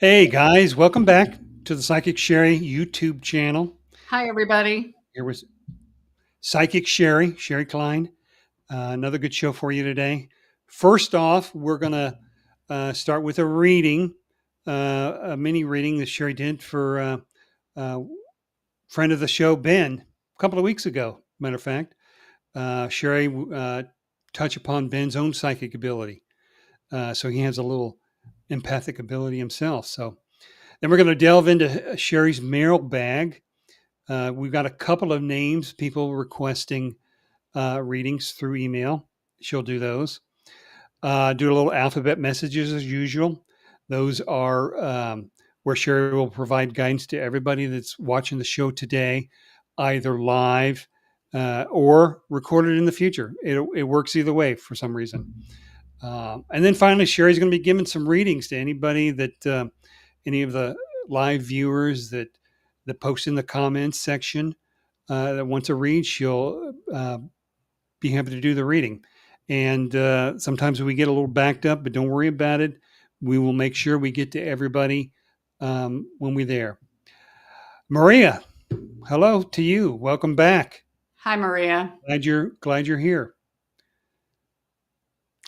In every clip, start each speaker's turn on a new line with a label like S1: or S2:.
S1: Hey guys, welcome back to the Psychic Shari YouTube channel.
S2: Hi, everybody.
S1: Here was Psychic Shari, Sherry Klein. Another good show for you today. First off, we're going to start with a reading, a mini reading that Sherry did for a friend of the show, Ben, a couple of weeks ago. Matter of fact, Sherry touched upon Ben's own psychic ability. So he has a little empathic ability himself. So then we're going to delve into Sherry's mailbag. We've got a couple of names, people requesting readings through email. She'll do those. Do a little alphabet messages as usual. Those are where Sherry will provide guidance to everybody that's watching the show today, either live or recorded in the future. It works either way for some reason. And then finally, Sherry's going to be giving some readings to anybody that any of the live viewers that post in the comments section that wants to read. She'll be happy to do the reading. And sometimes we get a little backed up, but don't worry about it. We will make sure we get to everybody when we're there. Maria, hello to you. Welcome back.
S2: Hi, Maria.
S1: Glad you're here.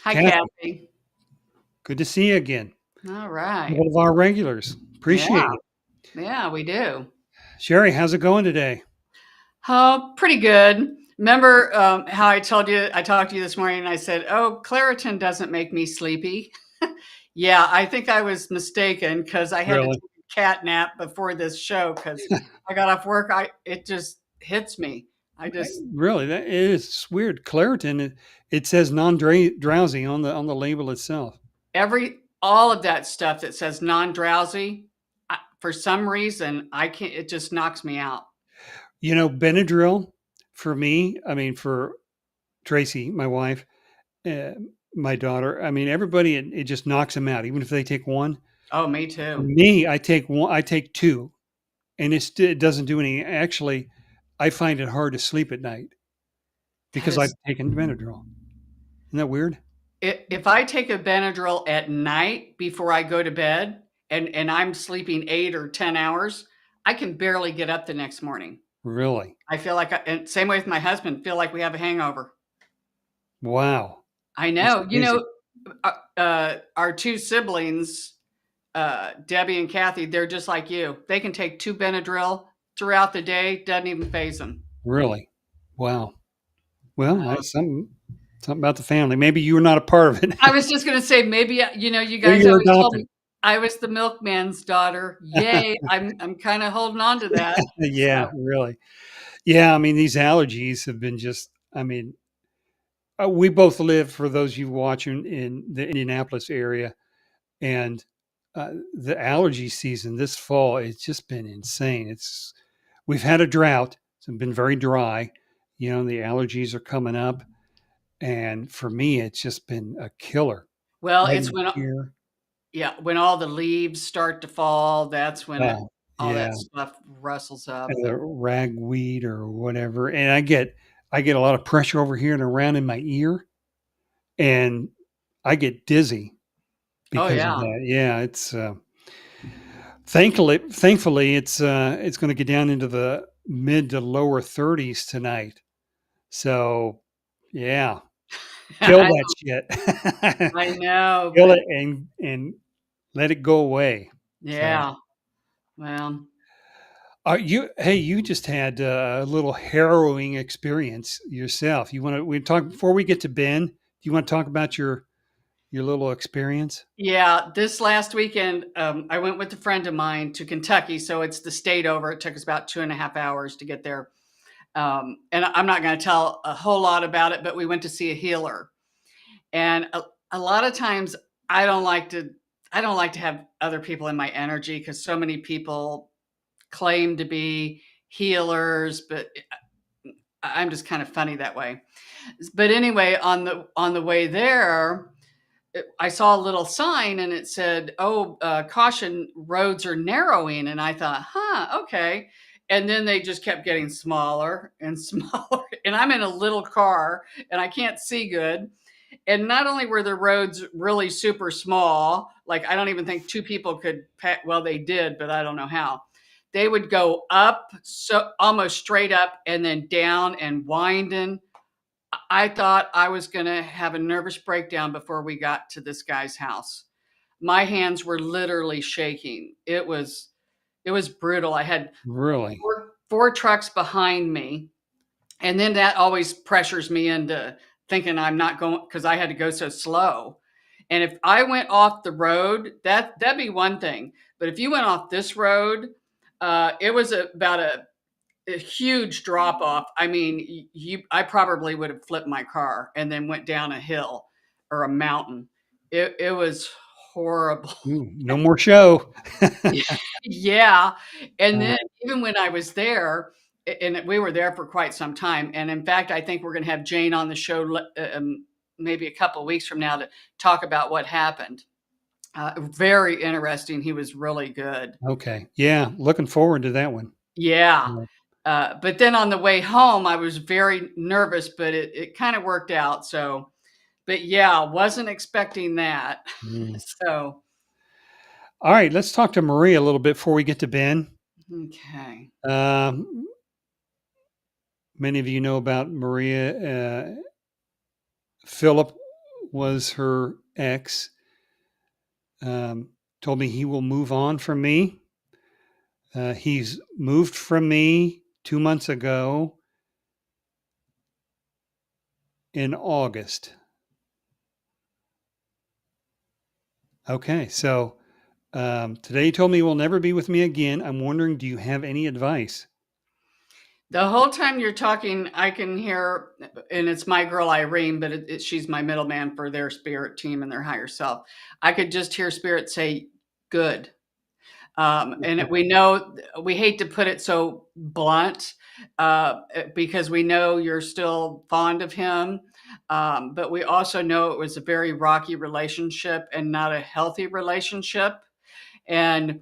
S2: Hi,
S1: Kathy,
S2: Kathy.
S1: good to see you again.
S2: All right.
S1: One of our regulars. Appreciate
S2: Yeah.
S1: it.
S2: Yeah, we do.
S1: Sherry, how's it going today?
S2: Oh, pretty good. Remember how I talked to you this morning and I said, oh, Claritin doesn't make me sleepy. Yeah, I think I was mistaken because I had to
S1: Really?
S2: take a cat nap before this show because I got off work. It just hits me. I just
S1: Really, that is weird. Claritin, it says non-drowsy on the label itself.
S2: all of that stuff that says non-drowsy, for some reason, I can't, it just knocks me out.
S1: You know, Benadryl for me, I mean, for Tracy, my wife, uh, my daughter, I mean, everybody, it just knocks them out, even if they take one.
S2: Oh, me
S1: For
S2: too.
S1: me, I take one, I take two, and it doesn't do any. Actually, I find it hard to sleep at night
S2: That
S1: because I've
S2: is,
S1: taken Benadryl. Isn't that weird?
S2: if I take a Benadryl at night before I go to bed and I'm sleeping 8 or 10 hours, I can barely get up the next morning.
S1: Really?
S2: I feel like, and same way with my husband, feel like we have a hangover.
S1: Wow.
S2: I
S1: That's
S2: know,
S1: amazing.
S2: our two siblings, Debbie and Kathy, they're just like you. They can take 2 Benadryl throughout the day, doesn't even phase them.
S1: Really? Wow. Well, that's something about the family. Maybe you were not a part of it.
S2: I was just going to say, maybe, you
S1: Maybe
S2: guys
S1: you were
S2: always told
S1: adopted.
S2: me I was the milkman's daughter. Yay. I'm kind of holding on to that.
S1: Yeah,
S2: So,
S1: really. Yeah, I mean, these allergies have been just, I mean, we both live, for those you watching in the Indianapolis area, and the allergy season this fall, it's just been insane. We've had a drought. It's been very dry. You know, the allergies are coming up. And for me, it's just been a killer.
S2: well,
S1: Right in
S2: it's
S1: my ear.
S2: yeah, when all the leaves start to fall, that's when
S1: Oh,
S2: all
S1: yeah.
S2: that stuff rustles up.
S1: And the ragweed or whatever. And I get a lot of pressure over here and around in my ear, and I get dizzy
S2: Oh,
S1: because of
S2: yeah.
S1: that. Yeah, it's thankfully it's going to get down into the mid to lower 30s tonight. So, yeah, kill
S2: I,
S1: that shit.
S2: I know,
S1: Kill
S2: but
S1: it and let it go away. So,
S2: yeah, well,
S1: you just had a little harrowing experience yourself. We talk before we get to Ben. Do you want to talk about your little experience?
S2: yeah, this last weekend, I went with a friend of mine to Kentucky. So it's the state over. It took us about 2.5 hours to get there. And I'm not going to tell a whole lot about it, but we went to see a healer. And a lot of times I don't like to, I don't like to have other people in my energy because so many people claim to be healers, but I'm just kind of funny that way. But anyway, on the way there, I saw a little sign and it said, "Oh, caution, roads are narrowing." And I thought, "Huh, okay." And then they just kept getting smaller and smaller. And I'm in a little car and I can't see good. And not only were the roads really super small, like I don't even think two people could well, they did, but I don't know how. They would go up, so almost straight up, and then down and winding. I thought I was going to have a nervous breakdown before we got to this guy's house. My hands were literally shaking. It was brutal. I had
S1: Really?
S2: four trucks behind me, and then that always pressures me into thinking I'm not going, because I had to go so slow. And if I went off the road, that'd be one thing. But if you went off this road, it was about a huge drop off. I mean, I probably would have flipped my car and then went down a hill or a mountain. It was horrible.
S1: Ooh, no more show.
S2: Yeah. And
S1: Uh,
S2: then even when I was there, and we were there for quite some time. And in fact, I think we're going to have Jane on the show maybe a couple of weeks from now to talk about what happened. Very interesting. He was really good.
S1: okay. Yeah. Looking forward to that one.
S2: Yeah.
S1: Yeah.
S2: But then on the way home, I was very nervous, but it kind of worked out. So, but yeah, wasn't expecting that.
S1: Mm.
S2: So,
S1: All right. Let's talk to Maria a little bit before we get to Ben.
S2: okay.
S1: Um, Many of you know about Maria. Philip was her ex. Told me he will move on from me. He's moved from me 2 months ago in August. Okay, so today he told me he will never be with me again. I'm wondering, do you have any advice?
S2: The whole time you're talking, I can hear, and it's my girl Irene, but she's my middleman for their spirit team and their higher self. I could just hear spirit say, good. And we know, we hate to put it so blunt, because we know you're still fond of him. But we also know it was a very rocky relationship and not a healthy relationship. And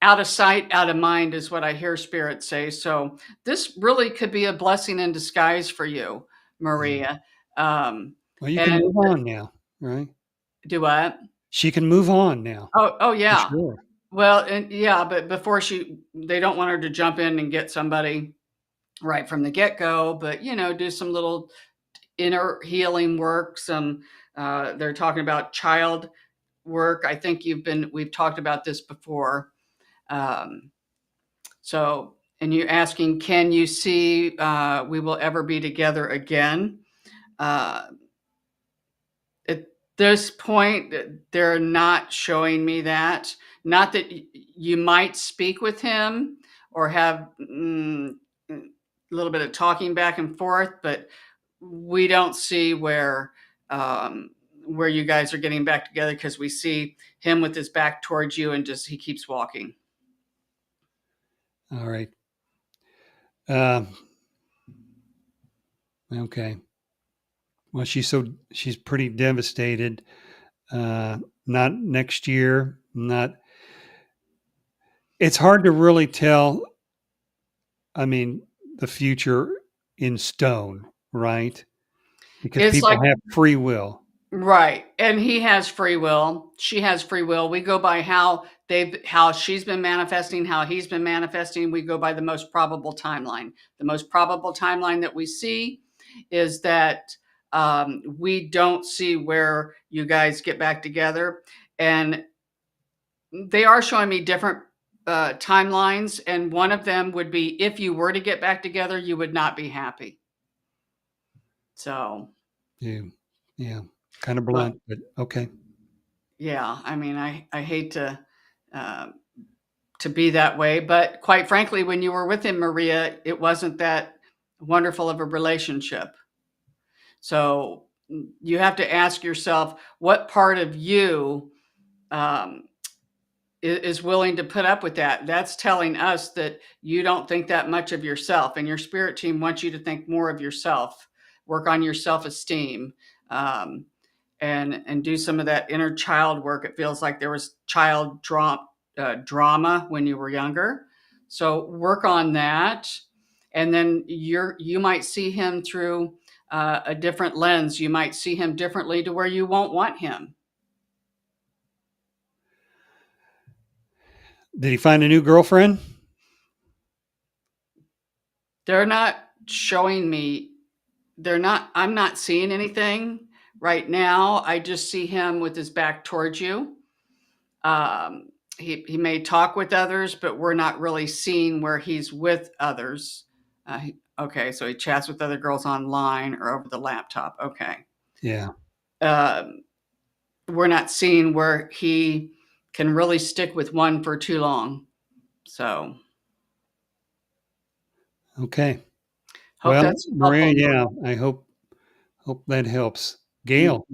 S2: out of sight, out of mind is what I hear spirit say. So this really could be a blessing in disguise for you,
S1: Yeah.
S2: Maria.
S1: Well, you can
S2: And
S1: move on now, right?
S2: do what?
S1: She can move on now,
S2: Oh,
S1: for
S2: yeah.
S1: sure.
S2: Well, and yeah, but before they don't want her to jump in and get somebody right from the get go, but do some little inner healing work. They're talking about child work. I think we've talked about this before. Um, and you're asking, can you see we will ever be together again? Uh, at this point, they're not showing me that. Not that you might speak with him or have a little bit of talking back and forth, but we don't see where you guys are getting back together, because we see him with his back towards you and just he keeps walking.
S1: All right. Um, okay. Well, she's pretty devastated. Not next year. Not. It's hard to really tell. I mean, the future in stone, right? Because
S2: It's
S1: people
S2: like,
S1: have free will.
S2: right. And he has free will. She has free will. We go by how she's been manifesting, how he's been manifesting. We go by the most probable timeline. The most probable timeline that we see is that we don't see where you guys get back together. And they are showing me different timelines. And one of them would be, if you were to get back together, you would not be happy. So,
S1: Yeah, yeah, kind of
S2: but
S1: blunt, but okay.
S2: yeah, I mean, I hate uh, to be that way, but quite frankly, when you were with him, Maria, it wasn't that wonderful of a relationship. So you have to ask yourself, what part of you um, is willing to put up with that? That's telling us that you don't think that much of yourself, and your spirit team wants you to think more of yourself, work on your self-esteem. Um, and do some of that inner child work. It feels like there was child drama when you were younger. So work on that. And then you might see him through a different lens. You might see him differently to where you won't want him.
S1: Did he find a new girlfriend?
S2: They're not showing me, I'm not seeing anything right now. I just see him with his back towards you. Um, he may talk with others, but we're not really seeing where he's with others. Okay, so he chats with other girls online or over the laptop. Okay.
S1: Yeah.
S2: Um, we're not seeing where he can really stick with one for too long. So
S1: Okay.
S2: hope
S1: Well,
S2: that's
S1: Maria,
S2: helpful.
S1: yeah, I hope that helps.
S2: Mm.
S1: Gail,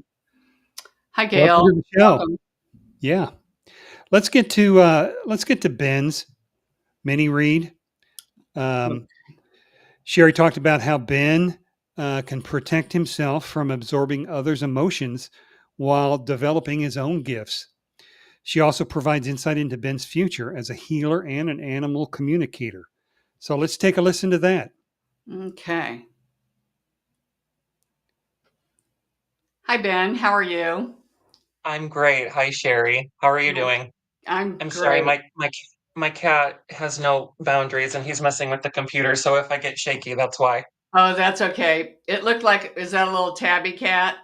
S2: Hi,
S1: welcome
S2: Gail.
S1: to the show.
S2: Welcome.
S1: Yeah. Let's get to Ben's mini read. Um, Sherry talked about how Ben can protect himself from absorbing others' emotions while developing his own gifts. She also provides insight into Ben's future as a healer and an animal communicator. So let's take a listen to that.
S2: Okay. Hi, Ben. How are you?
S3: I'm great. Hi, Sherry. How are you doing?
S2: I'm
S3: I'm sorry,
S2: great.
S3: my cat has no boundaries and he's messing with the computer, so if I get shaky, that's why.
S2: Oh, that's okay. It looked like, is that a little tabby cat?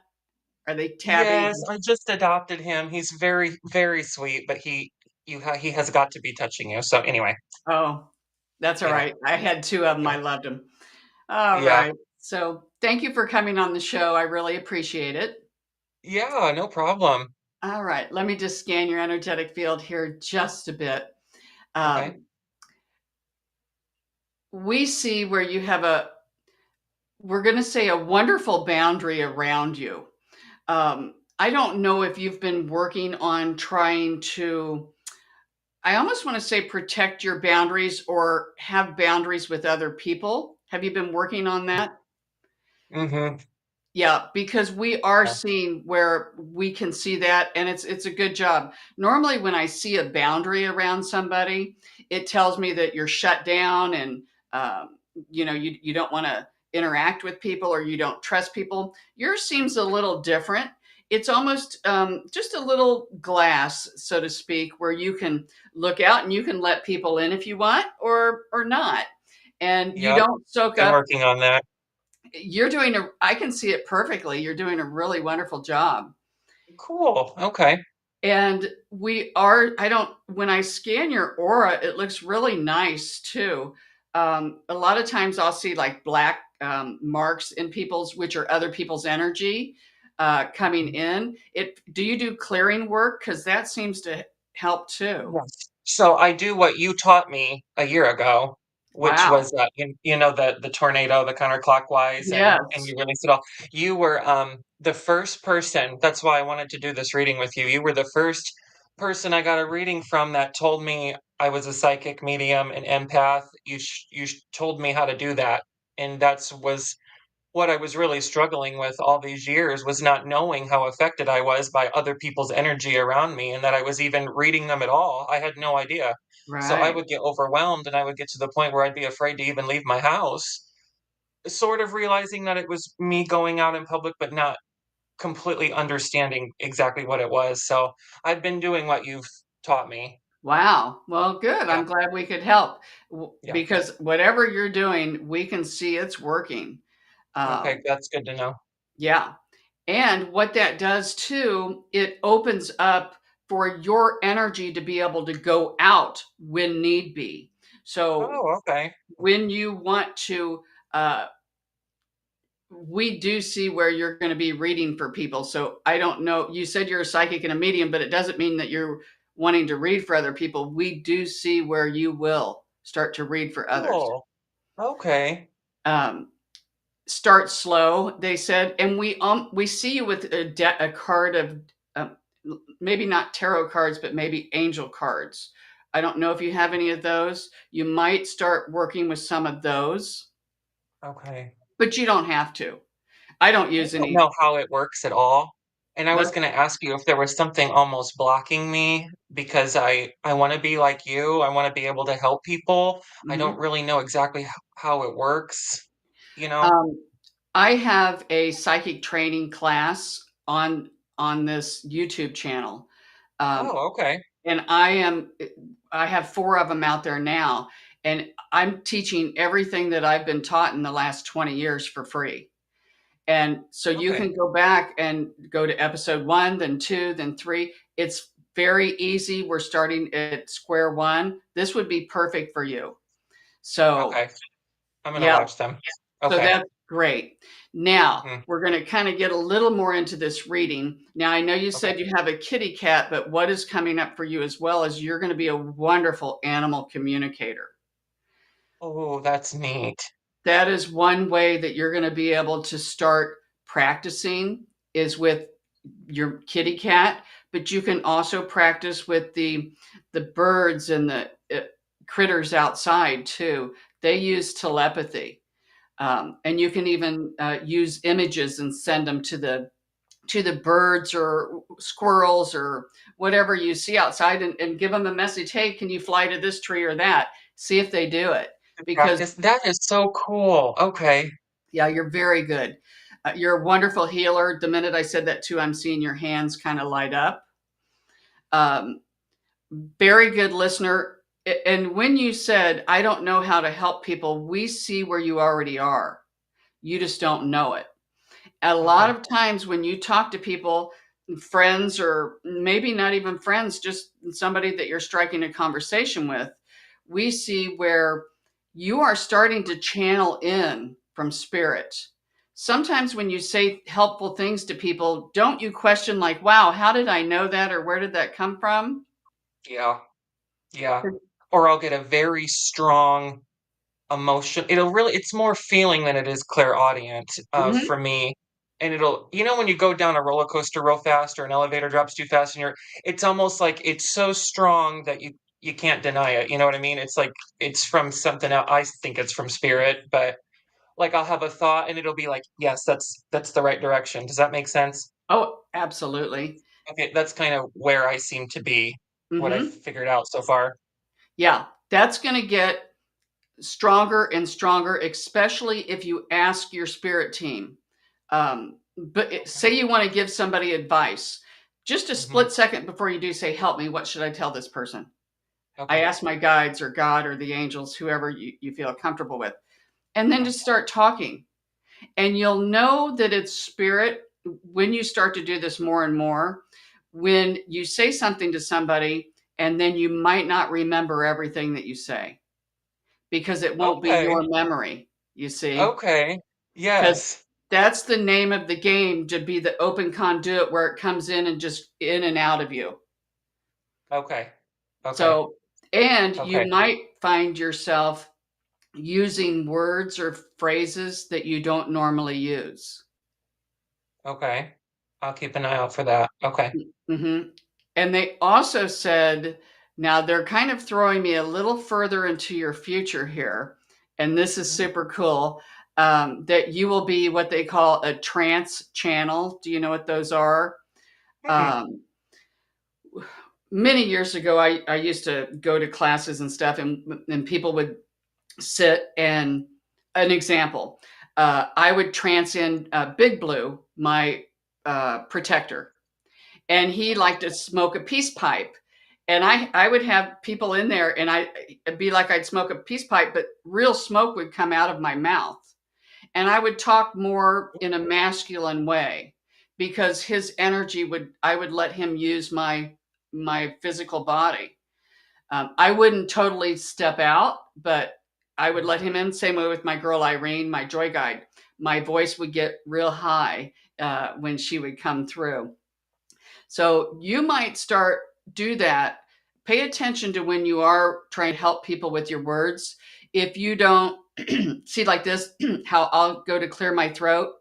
S2: Are they tabby?
S3: Yes, I just adopted him. He's very, very sweet, but he has got to be touching you. So anyway,
S2: Oh, that's all
S3: yeah.
S2: right. I had two of them. I
S3: Yeah.
S2: loved them. All
S3: Yeah.
S2: right. So thank you for coming on the show. I really appreciate it.
S3: Yeah, no problem.
S2: All right. Let me just scan your energetic field here just a bit.
S3: Okay.
S2: Um, we see where you have we're going to say a wonderful boundary around you. I don't know if you've been working on trying to, I almost want to say protect your boundaries or have boundaries with other people. Have you been working on that?
S3: Mm-hmm.
S2: Yeah, because we are
S3: Yeah.
S2: seeing where we can see that, and it's a good job. Normally, when I see a boundary around somebody, it tells me that you're shut down, and um, you don't want to interact with people or you don't trust people. Yours seems a little different. It's almost just a little glass, so to speak, where you can look out and you can let people in if you want or not, and you
S3: Yep.
S2: don't soak
S3: Been
S2: up.
S3: working on that.
S2: I can see it perfectly. You're doing a really wonderful job.
S3: Cool. Okay.
S2: And I don't, when I scan your aura, it looks really nice too. A lot of times I'll see like black marks in people's, which are other people's energy coming in. Do you do clearing work? Because that seems to help too.
S3: Yes. So I do what you taught me a year ago, which
S2: Wow.
S3: was the tornado, the counterclockwise, and
S2: Yes.
S3: you release it all. You were the first person. That's why I wanted to do this reading with you. You were the first person I got a reading from that told me I was a psychic medium, an empath. Told me how to do that, and that's was what I was really struggling with all these years was not knowing how affected I was by other people's energy around me and that I was even reading them at all. I had no idea. So I
S2: Right.
S3: would get overwhelmed and I would get to the point where I'd be afraid to even leave my house, sort of realizing that it was me going out in public, but not completely understanding exactly what it was. So I've been doing what you've taught me.
S2: Wow. Well, good.
S3: Yeah.
S2: I'm glad we could help
S3: Yeah.
S2: because whatever you're doing, we can see it's working.
S3: Okay.
S2: Um,
S3: That's good to know.
S2: yeah. And what that does too, it opens up for your energy to be able to go out when need be. So
S3: Oh, okay.
S2: when you want to, uh, we do see where you're going to be reading for people. So I don't know. You said you're a psychic and a medium, but it doesn't mean that you're wanting to read for other people. We do see where you will start to read for others.
S3: Cool. Okay.
S2: Um, start slow, they said, and we see you with a card of um, maybe not tarot cards, but maybe angel cards. I don't know if you have any of those. You might start working with some of those,
S3: Okay.
S2: but you don't have to. I don't
S3: I
S2: use
S3: don't
S2: any.
S3: know how it works at all. And I was
S2: Let's.
S3: going to ask you if there was something almost blocking me because I want to be like you. I want to be able to help people. I don't
S2: Mhm.
S3: really know exactly how it works, you know?
S2: Um, I have a psychic training class on this YouTube channel. Um,
S3: Oh, okay.
S2: and I have 4 of them out there now, and I'm teaching everything that I've been taught in the last 20 years for free. And so you
S3: Okay.
S2: can go back and go to episode 1, then 2, then 3. It's very easy. We're starting at square one. This would be perfect for you. So,
S3: Okay. I'm gonna
S2: yeah,
S3: watch them.
S2: so
S3: Okay.
S2: that's great. Now,
S3: Hmm.
S2: we're going to kind of get a little more into this reading. Now, I know you
S3: Okay.
S2: said you have a kitty cat, but what is coming up for you as well is you're going to be a wonderful animal communicator.
S3: Oh, that's neat.
S2: That is one way that you're going to be able to start practicing is with your kitty cat, but you can also practice with the birds and the critters outside too. They use telepathy. And you can even use images and send them to the birds or squirrels or whatever you see outside, and give them a message. Hey, can you fly to this tree or that? See if they do it. Because
S3: Practice. That is so cool. Okay.
S2: yeah, you're very good. You're a wonderful healer. The minute I said that too, I'm seeing your hands kind of light up. Um, very good listener. And when you said, I don't know how to help people, we see where you already are. You just don't know it. A lot
S3: Okay.
S2: of times when you talk to people, friends, or maybe not even friends, just somebody that you're striking a conversation with, we see where you are starting to channel in from spirit. Sometimes when you say helpful things to people, don't you question, like, wow, how did I know that? Or where did that come from?
S3: Yeah. Yeah. Or I'll get a very strong emotion. It's more feeling than it is clairaudient,
S2: Hmm.
S3: for me. And when you go down a roller coaster real fast or an elevator drops too fast and it's almost like it's so strong that you can't deny it. You know what I mean? It's like it's from something else. I think it's from spirit, but like I'll have a thought and it'll be like, yes, that's the right direction. Does that make sense?
S2: Oh, absolutely.
S3: Okay, that's kind of where I seem to be, what I've
S2: Hmm.
S3: figured out so far.
S2: Yeah, that's going to get stronger and stronger, especially if you ask your spirit team. Say
S3: Okay.
S2: you want to give somebody advice, just a
S3: Hmm.
S2: split second before you do, say, help me, what should I tell this person? I
S3: Okay.
S2: ask my guides or God or the angels, whoever you feel comfortable with, and then
S3: Yeah.
S2: just start talking. And you'll know that it's spirit when you start to do this more and more. When you say something to somebody, and then you might not remember everything that you say because it won't be
S3: Okay.
S2: your memory, you see?
S3: Okay.
S2: Because
S3: Yes.
S2: that's the name of the game, to be the open conduit where it comes in and just in and out of you.
S3: Okay. Okay.
S2: So, and you
S3: Okay.
S2: might find yourself using words or phrases that you don't normally use.
S3: Okay. I'll keep an eye out for that. Okay.
S2: Hmm. And they also said, now they're kind of throwing me a little further into your future here, and this is
S3: Mhm.
S2: super cool. That you will be what they call a trance channel. Do you know what those are?
S3: Hmm.
S2: Um, Many years ago, I used to go to classes and stuff, and people would sit and, an example, I would trance in Big Blue, my protector, and he liked to smoke a peace pipe. And I would have people in there, and it'd be like I'd smoke a peace pipe, but real smoke would come out of my mouth. And I would talk more in a masculine way because his energy I would let him use my physical body. I wouldn't totally step out, but I would let him in. Same way with my girl Irene, my joy guide. My voice would get real high when she would come through. So you might start do that. Pay attention to when you are trying to help people with your words. If you don't see, like this, how I'll go to clear my throat,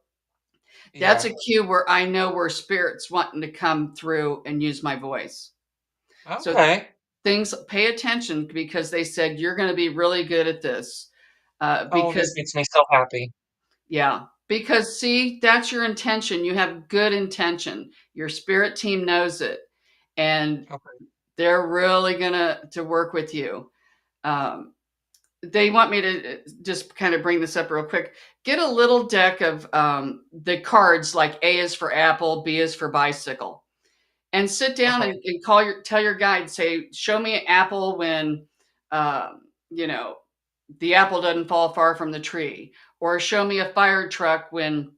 S2: that's
S3: Yeah.
S2: a cue where I know where spirit's wanting to come through and use my voice. So
S3: Okay.
S2: things, pay attention, because they said you're going to be really good at this.
S3: Oh, this
S2: Because
S3: makes me so happy.
S2: yeah, because see, that's your intention. You have good intention. Your spirit team knows it, and
S3: Okay.
S2: they're really gonna to work with you. Um, they want me to just kind of bring this up real quick. Get a little deck of the cards, like A is for apple, B is for bicycle, and sit down
S3: Okay.
S2: and tell your guide, say, show me an apple when, you know, the apple doesn't fall far from the tree, or show me a fire truck when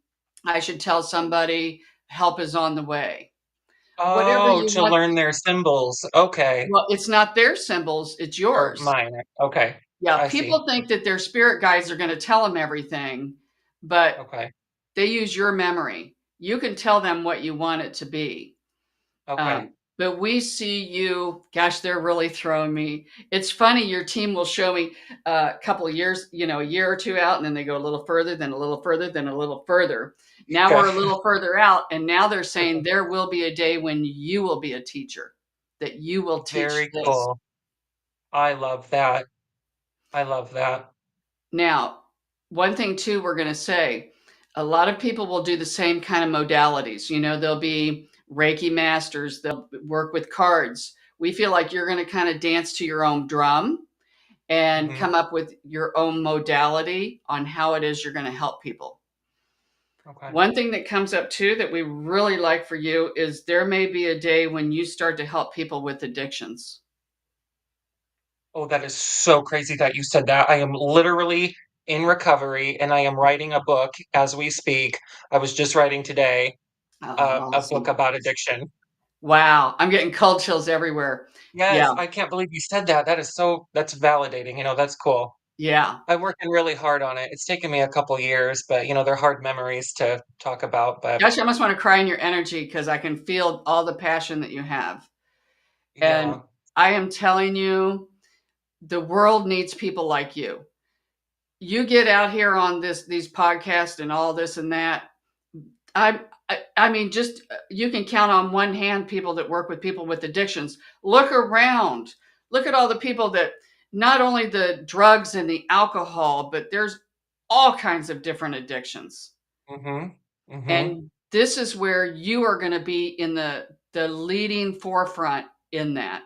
S2: I should tell somebody help is on the way. Whatever
S3: Oh,
S2: you
S3: to
S2: want.
S3: learn their symbols. Okay.
S2: Well, it's not their symbols, it's
S3: Or
S2: yours.
S3: mine. Okay.
S2: Yeah,
S3: I see.
S2: people think that their spirit guides are going to tell them everything, but
S3: Okay.
S2: they use your memory. You can tell them what you want it to be.
S3: Okay.
S2: But we see you, gosh, they're really throwing me. It's funny, your team will show me a couple of years, a year or two out, and then they go a little further, then a little further, then a little further. Now
S3: Okay.
S2: we're a little further out, and now they're saying there will be a day when you will be a teacher, that you will teach
S3: Very
S2: this.
S3: cool. I love that. I love that.
S2: Now, one thing too, we're going to say, a lot of people will do the same kind of modalities. They'll be Reiki masters, they'll work with cards. We feel like you're going to kind of dance to your own drum and
S3: Hmm.
S2: come up with your own modality on how it is you're going to help people.
S3: Okay.
S2: One thing that comes up too that we really like for you is there may be a day when you start to help people with addictions.
S3: Oh, that is so crazy that you said that. I am literally in recovery and I am writing a book as we speak. I was just writing today
S2: Oh,
S3: a book
S2: awesome.
S3: about addiction.
S2: Wow. I'm getting cold chills everywhere.
S3: Yes,
S2: Yeah.
S3: I can't believe you said that. That's validating. That's cool.
S2: Yeah.
S3: I'm working really hard on it. It's taken me a couple years, but they're hard memories to talk about. But
S2: Gosh, I must want to cry in your energy because I can feel all the passion that you have. And
S3: yeah,
S2: I am telling you, the world needs people like you. You get out here on these podcasts and all this and that. I mean, just you can count on one hand people that work with people with addictions. Look around. Look at all the people that not only the drugs and the alcohol, but there's all kinds of different addictions.
S3: mm-hmm, mm-hmm.
S2: And this is where you are going to be in the leading forefront in that.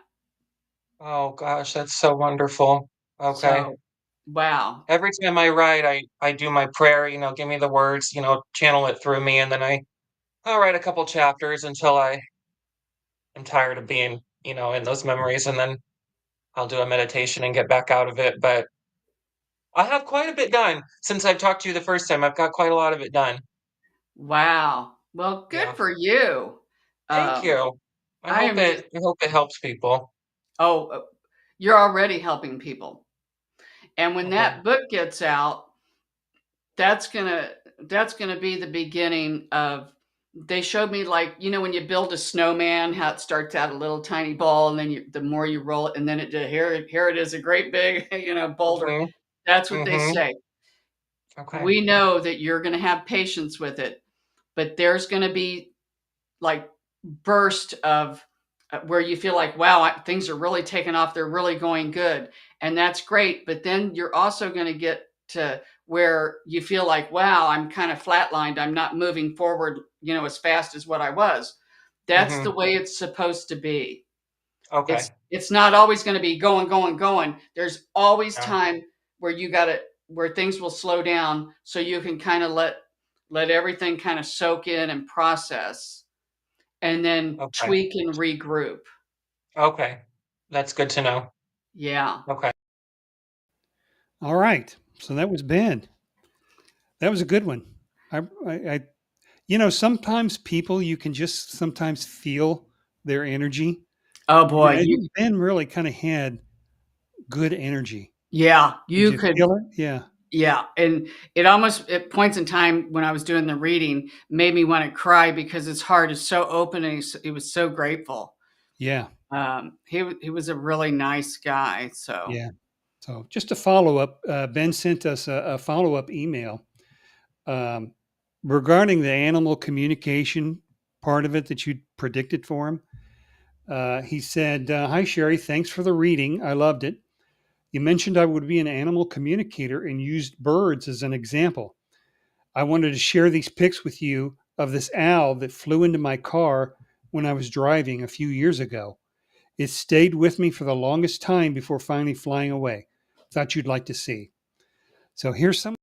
S3: Oh gosh, that's so wonderful. Okay.
S2: So, wow.
S3: Every time I write, I do my prayer, give me the words, channel it through me, and then I'll write a couple chapters until I am tired of being, in those memories, and then I'll do a meditation and get back out of it. But I have quite a bit done since I've talked to you the first time. I've got quite a lot of it done.
S2: Wow. Well, good
S3: Yeah.
S2: for you.
S3: Thank
S2: Um,
S3: you. I
S2: I
S3: hope
S2: am just,
S3: it I hope it helps people.
S2: oh, you're already helping people. And when
S3: Okay.
S2: that book gets out, that's gonna that's gonna be the beginning of. They showed me, like, when you build a snowman, how it starts out a little tiny ball, and then the more you roll it, and then here it is, a great big boulder.
S3: Mhm.
S2: That's what they
S3: Mhm.
S2: say.
S3: Okay.
S2: We know that you're going to have patience with it, but there's going to be like burst of where you feel like, wow, things are really taking off. They're really going good. And that's great. But then you're also going to get to where you feel like, wow, I'm kind of flatlined. I'm not moving forward, as fast as what I was. That's the
S3: Mhm.
S2: way it's supposed to be.
S3: Okay.
S2: It's not always going to be going, going, going. There's always
S3: Yeah.
S2: time where you got to where things will slow down so you can kind of let everything kind of soak in and process and then
S3: Okay.
S2: tweak and regroup.
S3: Okay. That's good to know.
S2: Yeah.
S3: Okay.
S1: All right. So that was Ben. That was a good one. I sometimes people you can just sometimes feel their energy.
S2: Oh
S1: And
S2: boy,
S1: I think Ben really kind of had good energy.
S2: yeah,
S1: Did
S2: you
S1: you
S2: could.
S1: feel it? Yeah.
S2: Yeah, and it almost at points in time when I was doing the reading made me want to cry because his heart is so open and he was so grateful.
S1: Yeah.
S2: He was a really nice guy. So,
S1: Yeah. So just a follow up, Ben sent us a follow up email um, regarding the animal communication part of it that you predicted for him. He said, "Hi, Sherry. Thanks for the reading. I loved it. You mentioned I would be an animal communicator and used birds as an example. I wanted to share these pics with you of this owl that flew into my car when I was driving a few years ago. It stayed with me for the longest time before finally flying away. thought you'd like to see. So here's some.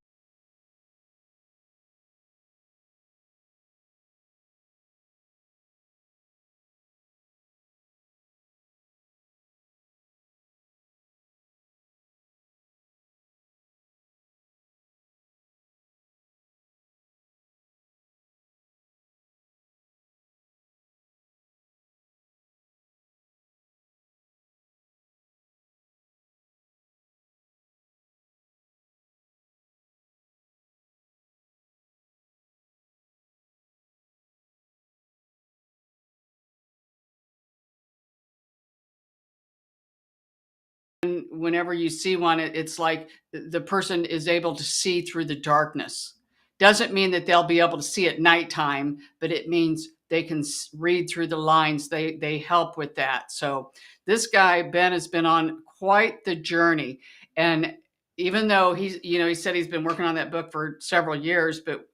S2: Whenever you see one, it's like the person is able to see through the darkness. Doesn't mean that they'll be able to see at nighttime, but it means they can read through the lines. They help with that. So this guy Ben has been on quite the journey, and even though he said he's been working on that book for several years, but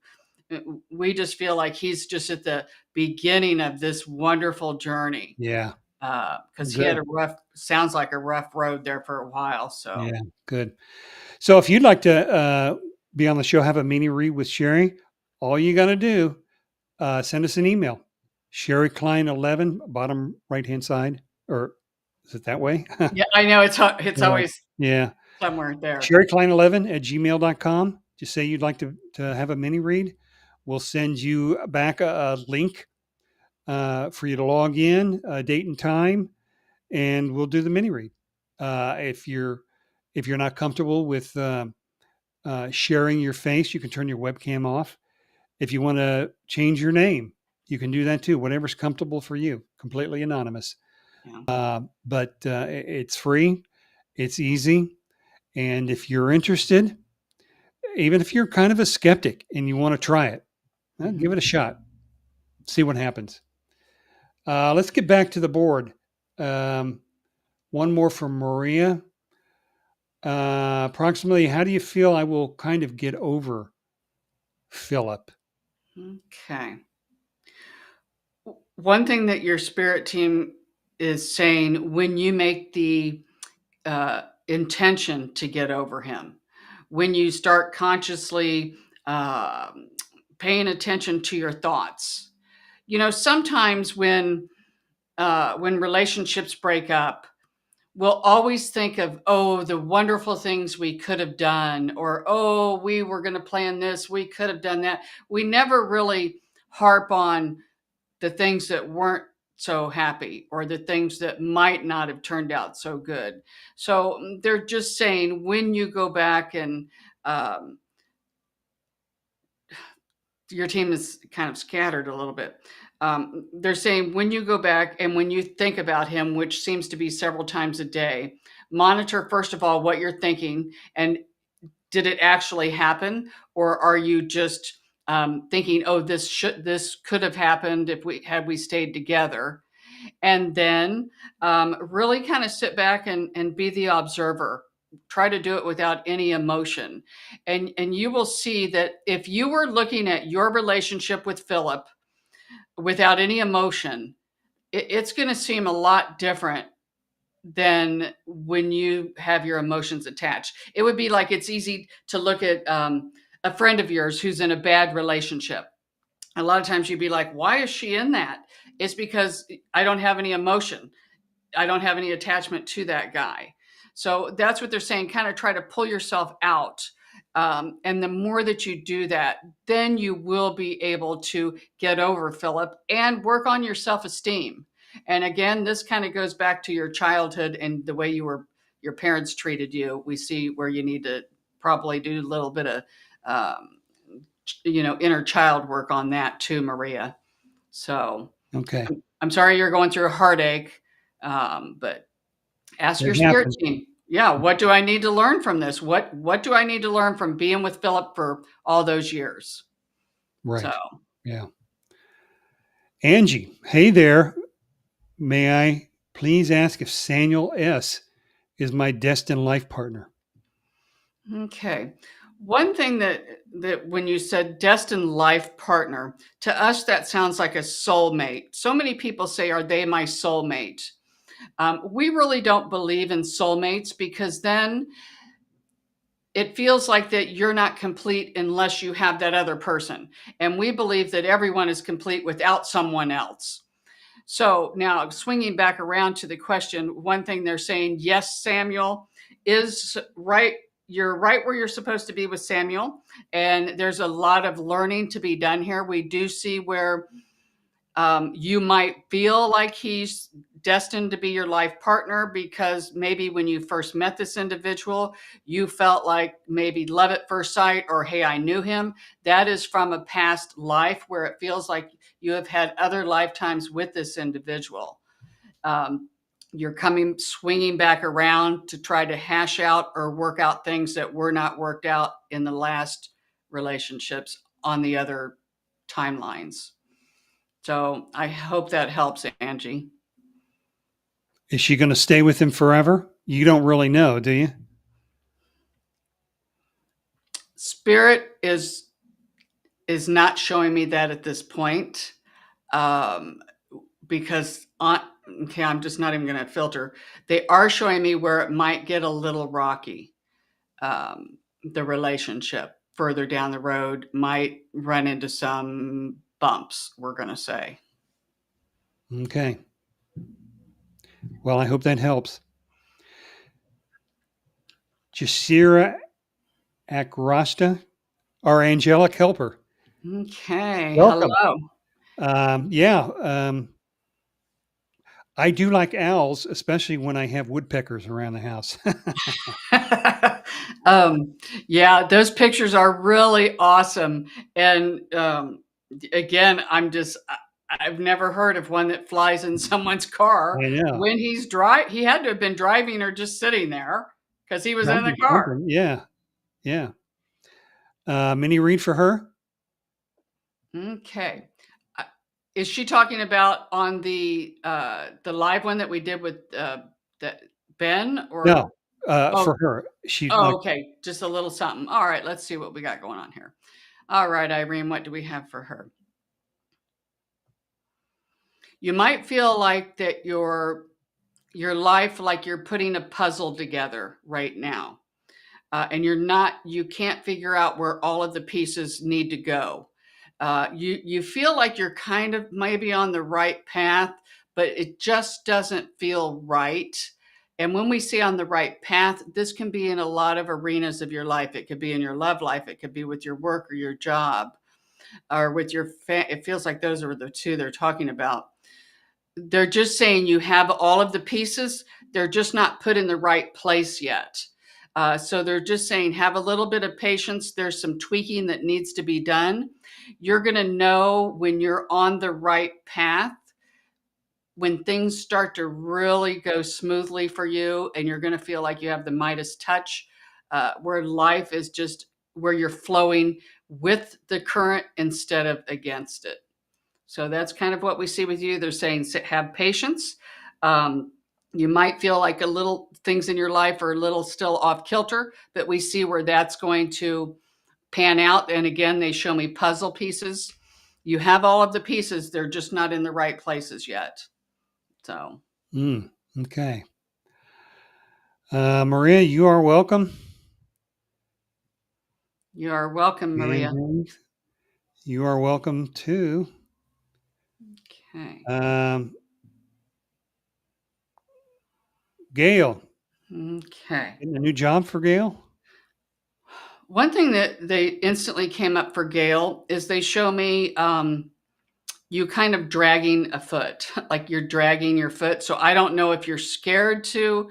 S2: we just feel like he's just at the beginning of this wonderful journey.
S1: Yeah.
S2: Because he had sounds like a rough road there for a while. So
S1: yeah, good. So if you'd like to be on the show, have a mini read with Shari, all you got to do, send us an email. Shari Klein 11, bottom right hand side, or is it that way?
S2: yeah, I know it's always
S1: Yeah.
S2: somewhere there.
S1: Shari Klein 11 at gmail.com. Just say you'd like to have a mini read. We'll send you back a link for you to log in, date and time, and we'll do the mini read. If you're not comfortable with sharing your face, you can turn your webcam off. If you want to change your name, you can do that too. Whatever's comfortable for you, completely anonymous.
S2: Yeah.
S1: But it's free, it's easy, and if you're interested, even if you're kind of a skeptic and you want to try it, give it a shot. See what happens. Let's get back to the board. One more from Maria. Approximately, how do you feel I will kind of get over Philip?
S2: Okay. One thing that your spirit team is saying, when you make the intention to get over him, when you start consciously paying attention to your thoughts, sometimes when relationships break up, we'll always think of, oh, the wonderful things we could have done, or, oh, we were going to plan this, we could have done that. We never really harp on the things that weren't so happy, or the things that might not have turned out so good. So they're just saying, when you go back and your team is kind of scattered a little bit. They're saying, when you go back and when you think about him, which seems to be several times a day, monitor, first of all, what you're thinking, and did it actually happen? Or are you just thinking, oh, this could have happened if we stayed together? And then really kind of sit back and be the observer. Try to do it without any emotion. And you will see that if you were looking at your relationship with Philip without any emotion, it's going to seem a lot different than when you have your emotions attached. It would be like, it's easy to look at a friend of yours who's in a bad relationship. A lot of times you'd be like, why is she in that? It's because I don't have any emotion. I don't have any attachment to that guy. So that's what they're saying. Kind of try to pull yourself out. And the more that you do that, then you will be able to get over Philip and work on your self-esteem. And again, this kind of goes back to your childhood and the way your parents treated you. We see where you need to probably do a little bit of, inner child work on that too, Maria. So
S1: Okay.
S2: I'm sorry you're going through a heartache, but ask your spirit team. Yeah, what do I need to learn from this? What do I need to learn from being with Philip for all those years?
S1: Right.
S2: So,
S1: yeah. Angie, hey there. May I please ask if Samuel S. is my destined life partner?
S2: okay. One thing that when you said destined life partner, to us that sounds like a soulmate. So many people say, "Are they my soulmate?" We really don't believe in soulmates, because then it feels like that you're not complete unless you have that other person. And we believe that everyone is complete without someone else. So now swinging back around to the question, one thing they're saying, yes, Samuel is right. You're right where you're supposed to be with Samuel. And there's a lot of learning to be done here. We do see where you might feel like he's destined to be your life partner because maybe when you first met this individual, you felt like maybe love at first sight or, hey, I knew him. That is from a past life where it feels like you have had other lifetimes with this individual. You're swinging back around to try to hash out or work out things that were not worked out in the last relationships on the other timelines. So I hope that helps, Angie.
S1: Is she going to stay with him forever? You don't really know, do you?
S2: Spirit is not showing me that at this point, because I'm just not even going to filter. They are showing me where it might get a little rocky. The relationship further down the road might run into some bumps, we're going to say.
S1: Okay. Well, I hope that helps. Jasira Akrasta, our angelic helper.
S2: Okay.
S1: Welcome.
S2: Hello.
S1: Yeah. I do like owls, especially when I have woodpeckers around the house.
S2: Yeah, those pictures are really awesome. And again, I've never heard of one that flies in someone's car
S1: I know.
S2: when he had to have been driving or just sitting there because he was in the car.
S1: Something. Yeah. Yeah. Mini read for her.
S2: Okay. Is she talking about on the live one that we did with Ben or
S1: No,
S2: Oh,
S1: for her. She
S2: okay. Just a little something. All right. Let's see what we got going on here. All right, Irene, what do we have for her? You might feel like that your life, like you're putting a puzzle together right now. And you can't figure out where all of the pieces need to go. You feel like you're kind of maybe on the right path, but it just doesn't feel right. And when we say on the right path, this can be in a lot of arenas of your life. It could be in your love life. It could be with your work or your job or with your it feels like those are the two they're talking about. They're just saying you have all of the pieces. They're just not put in the right place yet. So they're just saying, have a little bit of patience. There's some tweaking that needs to be done. You're going to know when you're on the right path, when things start to really go smoothly for you, and you're going to feel like you have the Midas touch, where life is just where you're flowing with the current instead of against it. So that's kind of what we see with you. They're saying have patience. You might feel like a little things in your life are a little still off kilter, but we see where that's going to pan out. And again, they show me puzzle pieces. You have all of the pieces. They're just not in the right places yet. So.
S1: Okay. Maria, you are welcome.
S2: You are welcome, Maria.
S1: And you are welcome too.
S2: Okay.
S1: Gail.
S2: Okay.
S1: Getting a new job for Gail?
S2: One thing that they instantly came up for Gail is they show me you kind of dragging a foot, like you're dragging your foot. So I don't know if you're scared to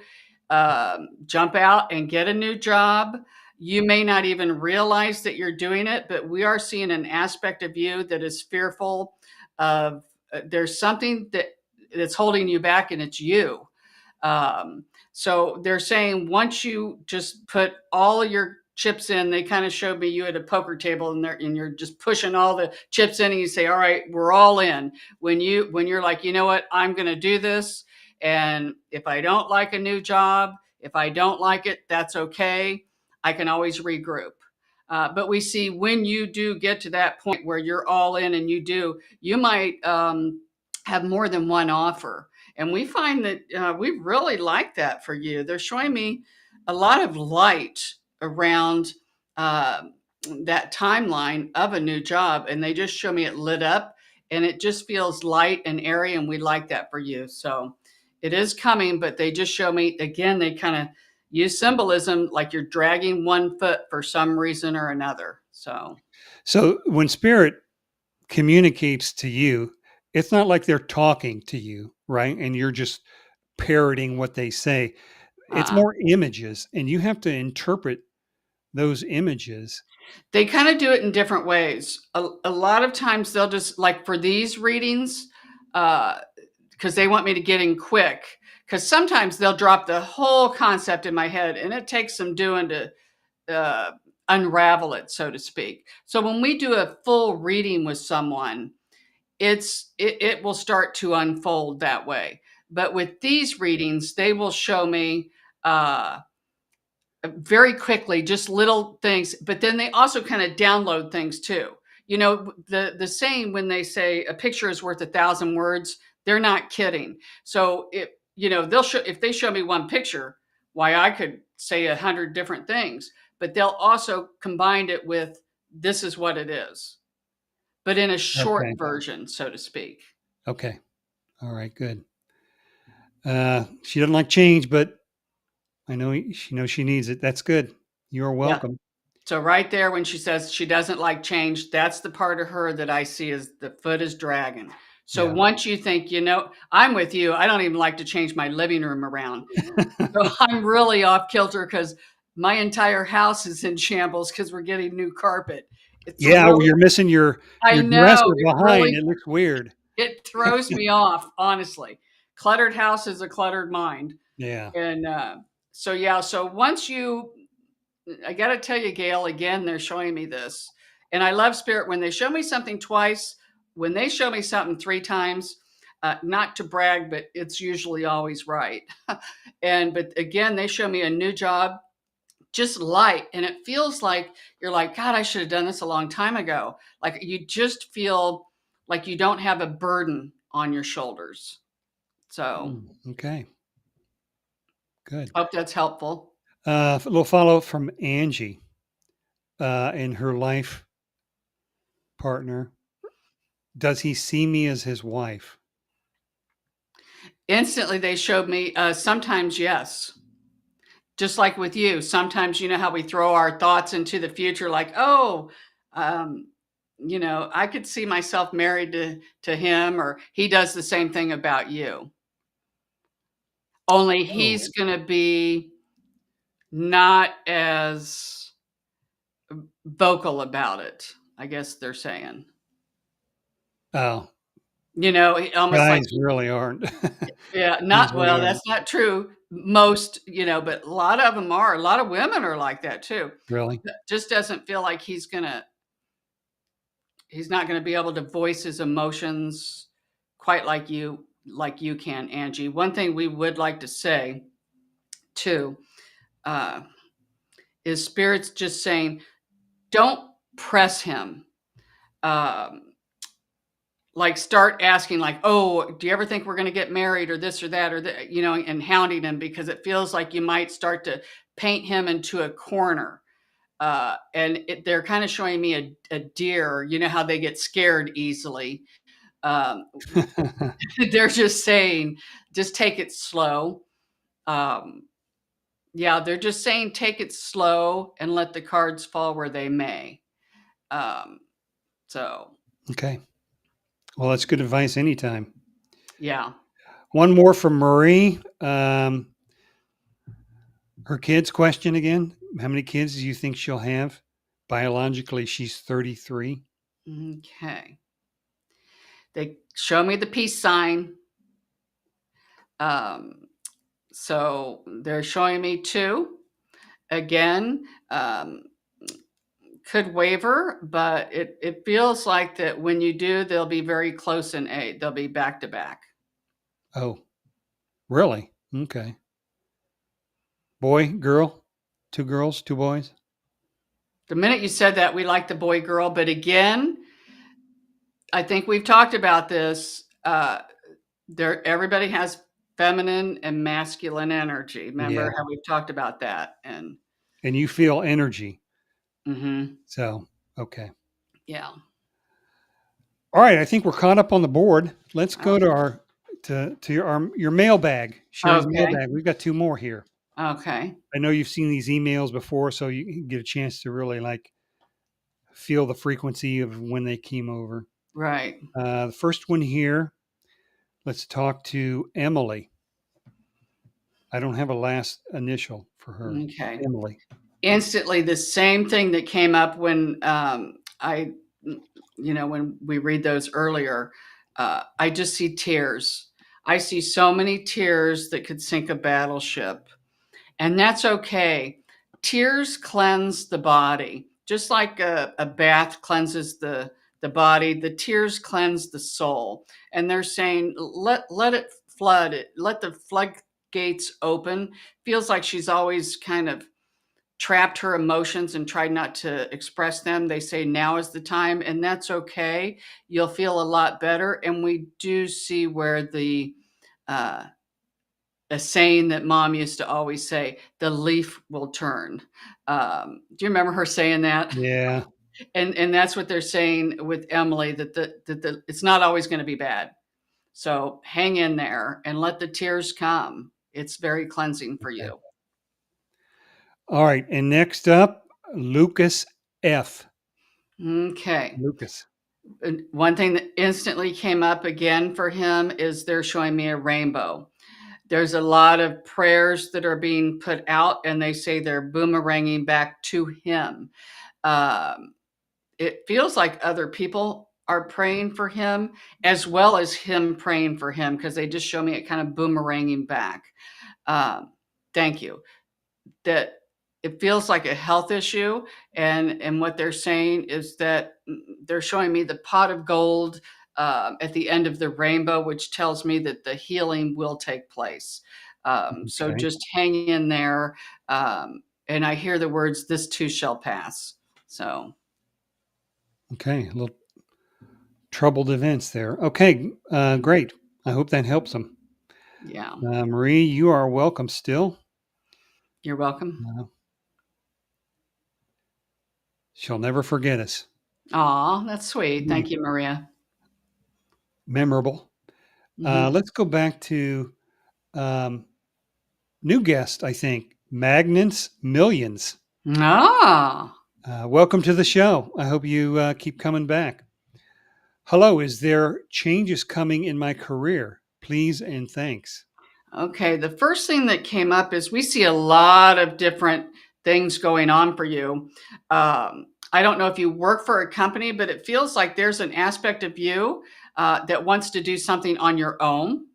S2: jump out and get a new job. You may not even realize that you're doing it, but we are seeing an aspect of you that is fearful of there's something that's holding you back, and it's you. So they're saying once you just put all your chips in, they kind of showed me you at a poker table and you're just pushing all the chips in and you say, all right, we're all in. When you're like, you know what, I'm going to do this. And if I don't like a new job, if I don't like it, that's okay. I can always regroup. But we see when you do get to that point where you're all in and you might have more than one offer. And we find that we really like that for you. They're showing me a lot of light around that timeline of a new job, and they just show me it lit up, and it just feels light and airy, and we like that for you. So it is coming, but they just show me again. They kind of use symbolism like you're dragging one foot for some reason or another.
S1: So when spirit communicates to you, it's not like they're talking to you, right? And you're just parroting what they say. It's
S2: uh,
S1: more images, and you have to interpret those images.
S2: they kind of do it in different ways. A lot of times they'll just like for these readings, because they want me to get in quick. Because sometimes they'll drop the whole concept in my head, and it takes some doing to unravel it, so to speak. So when we do a full reading with someone, it will start to unfold that way. But with these readings, they will show me very quickly just little things, but then they also kind of download things too. You know, the saying when they say a picture is worth 1,000 words, they're not kidding. So they'll show, if they show me one picture, why I could say 100 different things, but they'll also combine it with this is what it is, but in a short
S1: Okay.
S2: version, so to speak.
S1: Okay. All right. Good. She doesn't like change, but I know she knows she needs it. That's good. You're
S2: Yeah.
S1: welcome.
S2: So right there, when she says she doesn't like change, that's the part of her that I see as the foot is dragging. So
S1: Yeah.
S2: once you think, I'm with you. I don't even like to change my living room around. So I'm really off kilter because my entire house is in shambles because we're getting new carpet. It's
S1: Yeah, well,
S2: really,
S1: you're missing your
S2: I know,
S1: dresser behind. It looks weird.
S2: it throws me off, honestly. Cluttered house is a cluttered mind.
S1: Yeah.
S2: And so once I got to tell you, Gail, again, they're showing me this. And I love spirit when they show me something twice, when they show me something 3 times, not to brag, but it's usually always right. But again, they show me a new job, just light. And it feels like you're like, God, I should have done this a long time ago. Like you just feel like you don't have a burden on your shoulders. So
S1: Okay. Good.
S2: hope that's helpful.
S1: A little follow up from Angie and her life partner. Does he see me as his wife?
S2: Instantly, they showed me sometimes, yes. Just like with you, sometimes you know how we throw our thoughts into the future, like, oh, I could see myself married to him, or he does the same thing about you. Only
S1: Oh,
S2: he's going to be not as vocal about it, I guess they're saying.
S1: oh,
S2: Almost like,
S1: guys really aren't.
S2: yeah,
S1: Usually aren't.
S2: that's not true. Most, but a lot of them are. A lot of women are like that too.
S1: Really?
S2: Just doesn't feel like he's not going to be able to voice his emotions quite like you can, Angie. One thing we would like to say too is spirits just saying, don't press him. Like start asking like, oh, do you ever think we're going to get married or this or that or that, and hounding him, because it feels like you might start to paint him into a corner. They're kind of showing me a deer, how they get scared easily. They're just saying, just take it slow. Yeah, they're just saying, take it slow and let the cards fall where they may. So,
S1: Okay. Well, that's good advice anytime.
S2: yeah.
S1: One more from Marie. Her kids question again. How many kids do you think she'll have? Biologically, she's 33.
S2: Okay. They show me the peace sign. So they're showing me 2. Again, could waver, but it feels like that when you do, they'll be very close in age. They'll be back to back.
S1: Oh, really? Okay. Boy, girl, 2 girls, 2 boys.
S2: The minute you said that, we like the boy girl, but I think we've talked about this. Everybody has feminine and masculine energy. Remember
S1: Yeah.
S2: how we've talked about that? And
S1: and you feel energy.
S2: Mm-hmm.
S1: So, okay.
S2: Yeah.
S1: All right. I think we're caught up on the board. Let's
S2: Oh,
S1: go to your mailbag, Sherry's
S2: okay.
S1: mailbag. We've got two more here.
S2: Okay.
S1: I know you've seen these emails before, so you can get a chance to really like feel the frequency of when they came over.
S2: Right.
S1: The first one here, let's talk to Emily. I don't have a last initial for her.
S2: Okay.
S1: Emily.
S2: Instantly, the same thing that came up when when we read those earlier. I just see tears. I see so many tears that could sink a battleship. And that's okay. Tears cleanse the body, just like a bath cleanses the body. The tears cleanse the soul, and they're saying let it flood. Let the floodgates open. Feels like she's always kind of trapped her emotions and tried not to express them. They say now is the time, and that's okay. You'll feel a lot better. And we do see where the uh, a saying that mom used to always say, the leaf will turn. Do you remember her saying that?
S1: Yeah.
S2: And that's what they're saying with Emily, that it's not always going to be bad. So hang in there and let the tears come. It's very cleansing for
S1: Okay.
S2: you.
S1: All right. And next up, Lucas F.
S2: Okay.
S1: Lucas.
S2: And one thing that instantly came up again for him is they're showing me a rainbow. There's a lot of prayers that are being put out, and they say they're boomeranging back to him. Um, it feels like other people are praying for him as well as him praying for him, because they just show me it kind of boomeranging back. Um, thank you. That it feels like a health issue, and what they're saying is that they're showing me the pot of gold at the end of the rainbow, which tells me that the healing will take place. So
S1: Okay.
S2: just hang in there. And I hear the words, this too shall pass. So
S1: Okay. A little troubled events there. Okay. Great. I hope that helps them.
S2: yeah,
S1: Marie, you are welcome still.
S2: you're welcome.
S1: She'll never forget us.
S2: Aw, that's sweet.
S1: Mm.
S2: Thank you, Maria.
S1: Memorable.
S2: Mhm.
S1: Let's go back to um, new guest, I think, Magnus Millions.
S2: Ah,
S1: Welcome to the show. I hope you keep coming back. Hello, is there changes coming in my career? Please and thanks.
S2: okay. The first thing that came up is we see a lot of different things going on for you. I don't know if you work for a company, but it feels like there's an aspect of you that wants to do something on your own,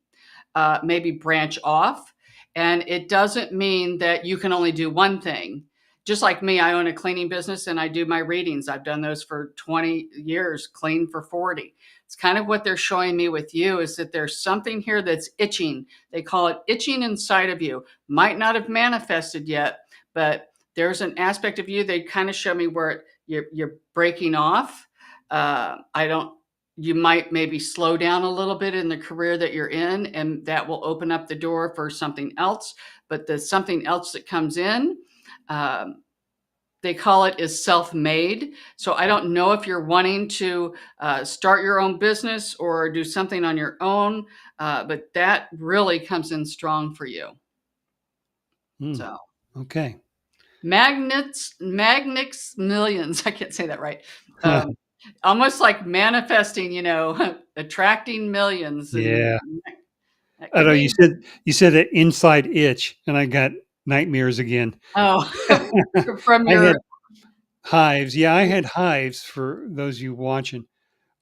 S2: maybe branch off. And it doesn't mean that you can only do one thing. Just like me, I own a cleaning business and I do my readings. I've done those for 20 years, clean for 40. It's kind of what they're showing me with you, is that there's something here that's itching. They call it itching inside of you. Might not have manifested yet, but there's an aspect of you. They kind of show me where you're breaking off. I don't You might maybe slow down a little bit in the career that you're in, and that will open up the door for something else. But the something else that comes in, um, they call it, is self-made. So I don't know if you're wanting to start your own business or do something on your own, but that really comes in strong for you.
S1: Hmm.
S2: So
S1: Okay.
S2: magnets millions. I can't say that right. Um, Almost like manifesting, attracting millions, and
S1: Yeah.
S2: that
S1: I
S2: could
S1: know
S2: be.
S1: you said an inside itch, and I got nightmares again.
S2: Oh, from
S1: I
S2: your.
S1: had hives. Yeah, I had hives for those of you watching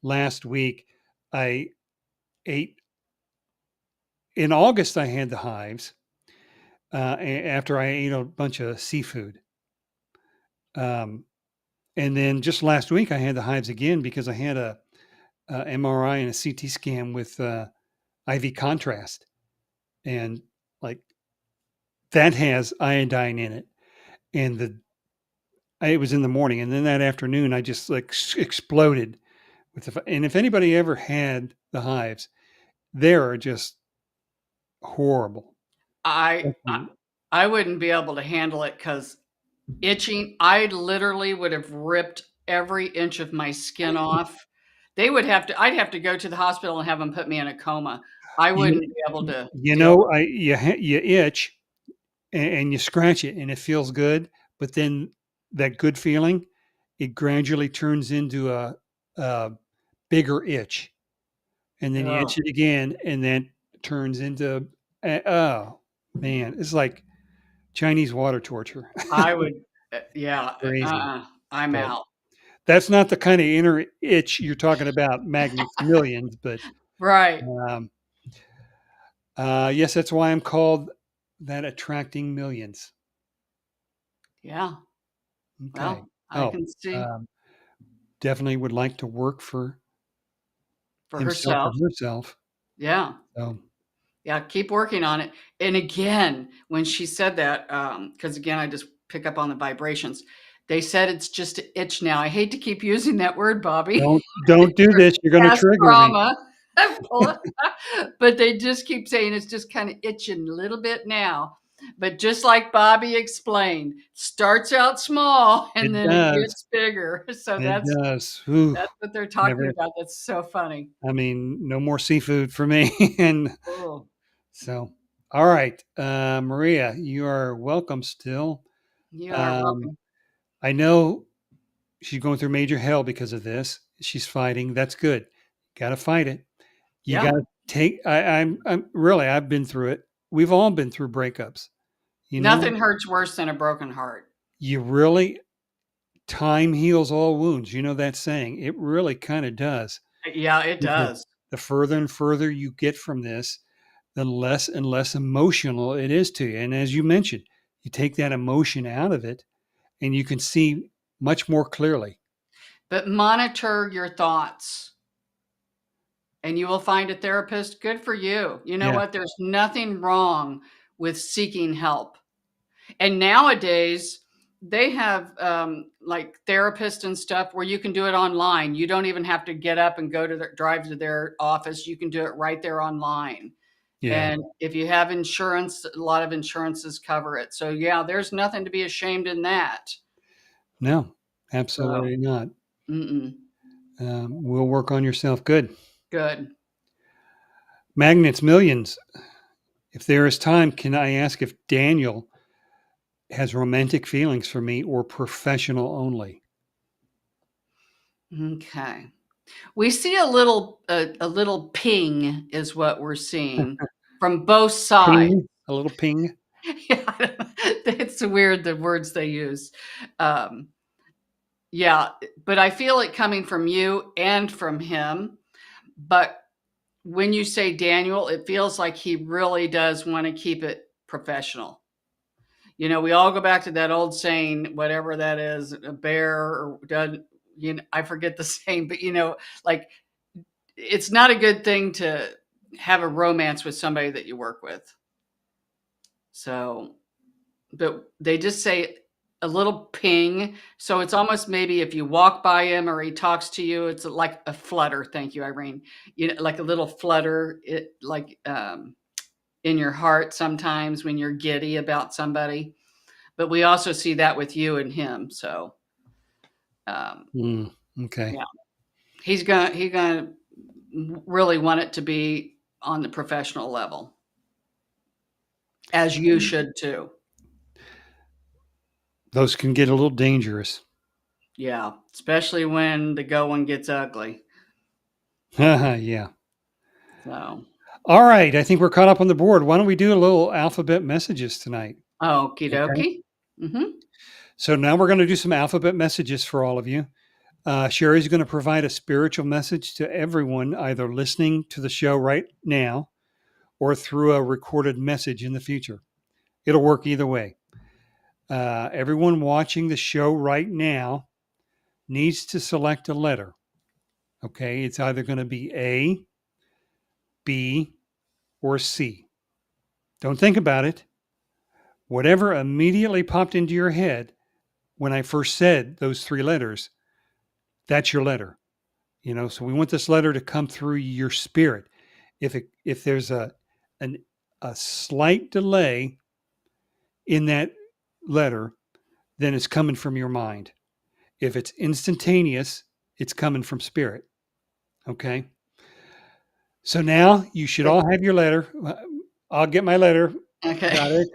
S1: last week. I ate in August. I had the hives after I ate a bunch of seafood. Um, and then just last week, I had the hives again because I had a MRI and a CT scan with IV contrast, and like that has iodine in it. And it was in the morning, and then that afternoon, I just like exploded with and if anybody ever had the hives, they are just horrible.
S2: I I wouldn't be able to handle it because itching. I literally would have ripped every inch of my skin off. I'd have to go to the hospital and have them put me in a coma. I
S1: You,
S2: wouldn't be able to
S1: you
S2: deal
S1: know,
S2: with it.
S1: you itch and you scratch it and it feels good, but then that good feeling, it gradually turns into a bigger itch, and then you
S2: Ugh.
S1: itch it again, and then turns into oh man, it's like Chinese water torture.
S2: I would, yeah,
S1: Crazy,
S2: I'm
S1: but
S2: out.
S1: that's not the kind of inner itch you're talking about, Magnets Millions. But
S2: Right.
S1: um, yes, that's why I'm called that, attracting millions.
S2: Yeah.
S1: Okay.
S2: Well, I
S1: Oh,
S2: can see
S1: um, definitely would like to work for
S2: for
S1: himself or
S2: herself.
S1: herself.
S2: Yeah.
S1: So
S2: Yeah. Keep working on it. And again, when she said that, because again, I just pick up on the vibrations. They said it's just an itch now. I hate to keep using that word, Bobby.
S1: don't do this. You're going to
S2: Past
S1: trigger me.
S2: trauma. But they just keep saying it's just kind of itching a little bit now. But just like Bobby explained, starts out small and
S1: It
S2: then it
S1: does.
S2: gets bigger. So
S1: It does. Ooh,
S2: that's what they're talking
S1: never.
S2: about. That's so funny.
S1: I mean, no more seafood for me. And
S2: Oh,
S1: so, all right, Maria, you are welcome still.
S2: you are
S1: Um,
S2: welcome.
S1: I know she's going through major hell because of this. She's fighting. That's good. Got to fight it. You got
S2: Yeah.
S1: to take. I'm really. I've been through it. We've all been through breakups. You know,
S2: Nothing hurts worse than a broken heart.
S1: you really, time heals all wounds. You know that saying. It really kind of does.
S2: Yeah, it
S1: Because
S2: does.
S1: the further and further you get from this, the less and less emotional it is to you. And as you mentioned, you take that emotion out of it and you can see much more clearly.
S2: But monitor your thoughts and you will find a therapist. Good for you. You know
S1: Yeah.
S2: what? There's nothing wrong with seeking help. And nowadays, they have like therapists and stuff where you can do it online. You don't even have to get up and drive to their office. You can do it right there online.
S1: Yeah.
S2: And if you have insurance, a lot of insurances cover it. So yeah, there's nothing to be ashamed in that.
S1: No,
S2: So,
S1: absolutely not.
S2: mm-mm,
S1: We'll work on yourself. Good.
S2: good.
S1: Magnets Millions. If there is time, can I ask if Daniel has romantic feelings for me or professional only?
S2: Okay. We see a little ping is what we're seeing from both sides.
S1: Ping, a little ping.
S2: Yeah, it's weird the words they use. Um, yeah, but I feel it coming from you and from him. But when you say Daniel, it feels like he really does want to keep it professional. You know, we all go back to that old saying, whatever that is, a bear or doesn't, I forget the saying, but like it's not a good thing to have a romance with somebody that you work with. So, but they just say a little ping. So it's almost maybe if you walk by him or he talks to you, it's like a flutter. Thank you, Irene. Like a little flutter, in your heart sometimes when you're giddy about somebody. But we also see that with you and him. So, um,
S1: Mm, okay.
S2: yeah, he's gonna really want it to be on the professional level, as you should too.
S1: Those can get a little dangerous.
S2: Yeah, especially when the going gets ugly.
S1: Yeah.
S2: So,
S1: All right. I think we're caught up on the board. Why don't we do a little alphabet messages tonight?
S2: okie
S1: Okay.
S2: dokie. Hmm.
S1: So now we're going to do some alphabet messages for all of you. Sherry's going to provide a spiritual message to everyone, either listening to the show right now or through a recorded message in the future. It'll work either way. Everyone watching the show right now needs to select a letter. Okay. It's either going to be A, B, or C. Don't think about it. Whatever immediately popped into your head when I first said those three letters, that's your letter. So we want this letter to come through your spirit. If there's a slight delay in that letter, then it's coming from your mind. If it's instantaneous, it's coming from spirit. Okay. So now you should all have your letter. I'll get my letter.
S2: Okay.
S1: Got it.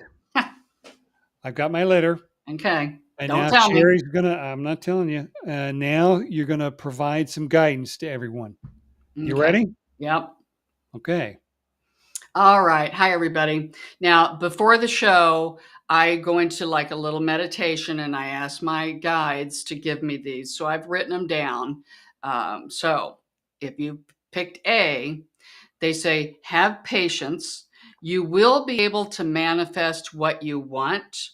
S1: I've got my letter.
S2: Okay.
S1: And
S2: Don't
S1: now
S2: tell me.
S1: Sherry's I'm not telling you. Now you're going to provide some guidance to everyone. You
S2: Okay.
S1: ready?
S2: Yep.
S1: Okay.
S2: All right. Hi, everybody. Now, before the show, I go into like a little meditation and I ask my guides to give me these. So I've written them down. So if you picked A, they say, have patience. You will be able to manifest what you want,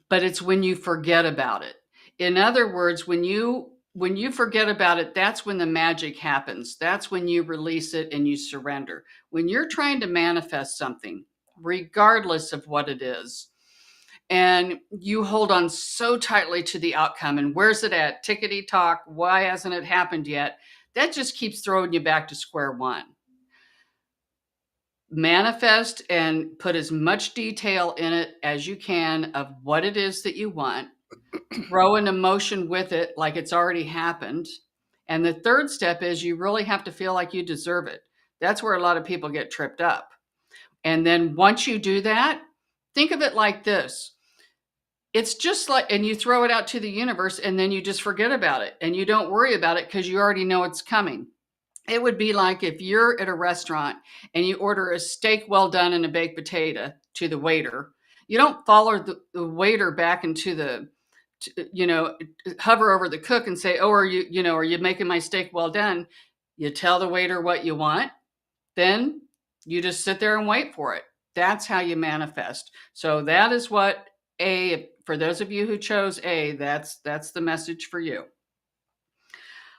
S2: but it's when you forget about it. In other words, when you forget about it, that's when the magic happens. That's when you release it and you surrender. When you're trying to manifest something, regardless of what it is, and you hold on so tightly to the outcome, and where's it at? Tickety tock, why hasn't it happened yet? That just keeps throwing you back to square one. Manifest and put as much detail in it as you can of what it is that you want. Throw an emotion with it like it's already happened. And the third step is you really have to feel like you deserve it. That's where a lot of people get tripped up. And then once you do that, think of it like this. It's just like, and you throw it out to the universe and then you just forget about it and you don't worry about it because you already know it's coming. It would be like if you're at a restaurant and you order a steak well done and a baked potato to the waiter. You don't follow the waiter back into the, hover over the cook and say, oh, are you making my steak well done? You tell the waiter what you want. Then you just sit there and wait for it. That's how you manifest. So that is what A, for those of you who chose A, that's the message for you.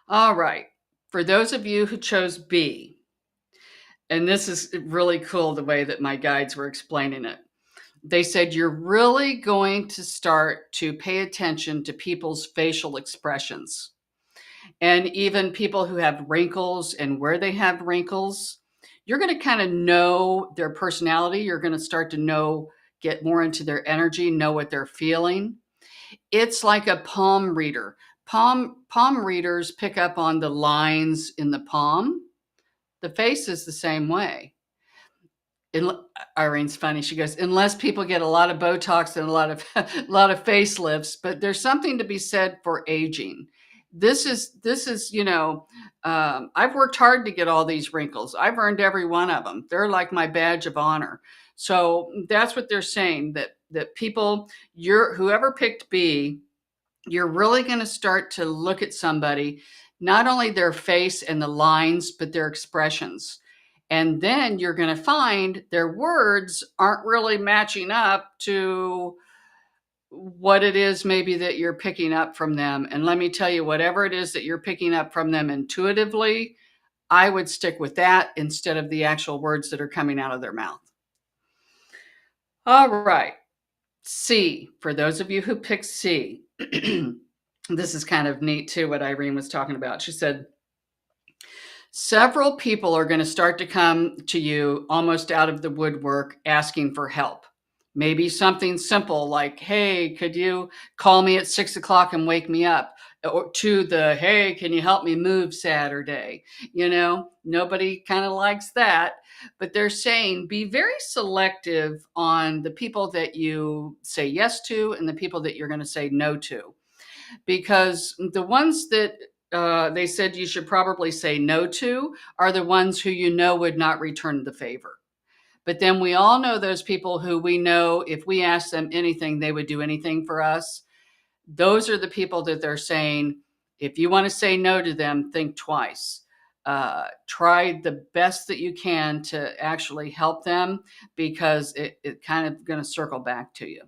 S2: All right. For those of you who chose B, and this is really cool the way that my guides were explaining it. They said you're really going to start to pay attention to people's facial expressions. And even people who have wrinkles and where they have wrinkles, you're going to kind of know their personality. You're going to start to get more into their energy, know what they're feeling. It's like a palm reader. Palm readers pick up on the lines in the palm. The face is the same way. Irene's funny. She goes, unless people get a lot of Botox and a lot of facelifts, but there's something to be said for aging. This is I've worked hard to get all these wrinkles. I've earned every one of them. They're like my badge of honor. So that's what they're saying, that people, whoever picked B, you're really going to start to look at somebody, not only their face and the lines, but their expressions. And then you're going to find their words aren't really matching up to what it is maybe that you're picking up from them. And let me tell you, whatever it is that you're picking up from them intuitively, I would stick with that instead of the actual words that are coming out of their mouth. All right. C, for those of you who picked C, this is kind of neat too, what Irene was talking about. She said, several people are going to start to come to you almost out of the woodwork asking for help. Maybe something simple like, hey, could you call me at 6 o'clock and wake me up? Or to the, hey, can you help me move Saturday? Nobody kind of likes that. But they're saying be very selective on the people that you say yes to and the people that you're going to say no to. Because the ones that they said you should probably say no to are the ones who would not return the favor. But then we all know those people who we know if we ask them anything, they would do anything for us. Those are the people that they're saying, if you want to say no to them, think twice. Try the best that you can to actually help them, because it kind of going to circle back to you.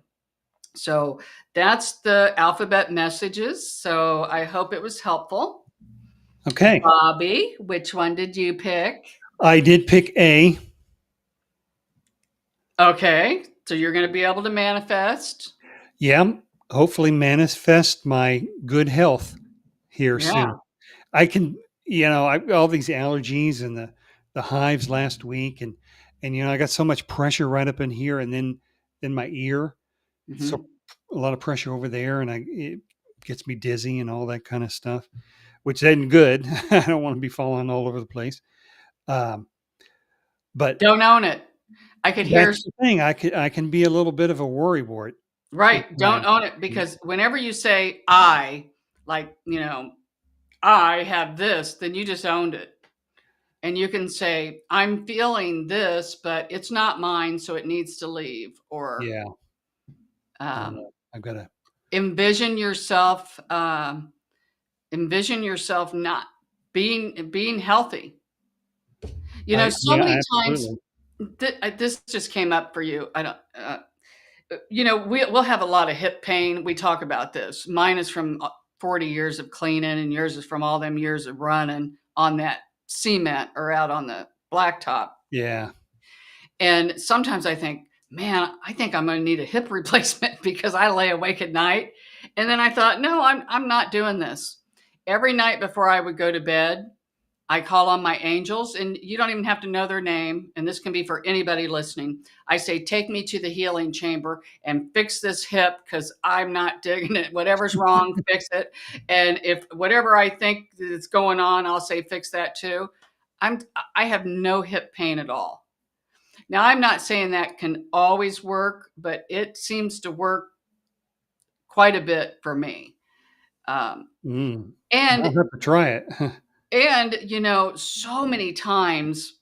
S2: So that's the alphabet messages. So I hope it was helpful.
S1: Okay.
S2: Bobby, which one did you pick?
S1: I did pick A.
S2: Okay. So you're going to be able to manifest.
S1: Yeah. Hopefully manifest my good health here soon. I can, all these allergies and the hives last week, and I got so much pressure right up in here and then in my ear.
S2: Mm-hmm.
S1: So a lot of pressure over there, and it gets me dizzy and all that kind of stuff, which isn't good. I don't want to be falling all over the place. But
S2: Don't own it. I could hear.
S1: that's the thing. I can be a little bit of a worrywart at
S2: Right. Don't
S1: times.
S2: own it, because whenever you say I, like, I have this, then you just owned it. And you can say, I'm feeling this, but it's not mine, so it needs to leave. Or
S1: Yeah, I
S2: um,
S1: know. I've got to.
S2: envision yourself, not being healthy. So
S1: Yeah,
S2: many times
S1: absolutely.
S2: this just came up for you. I don't. We'll have a lot of hip pain. We talk about this. Mine is from 40 years of cleaning, and yours is from all them years of running on that cement or out on the blacktop.
S1: Yeah.
S2: And sometimes I think, man, I think I'm going to need a hip replacement because I lay awake at night. And then I thought, no, I'm not doing this. Every night before I would go to bed, I call on my angels, and you don't even have to know their name. And this can be for anybody listening. I say, take me to the healing chamber and fix this hip because I'm not digging it. Whatever's wrong, fix it. And if whatever I think is going on, I'll say, fix that too. I have no hip pain at all. Now, I'm not saying that can always work, but it seems to work quite a bit for me. Um,
S1: I'll
S2: and
S1: have to try it.
S2: so many times,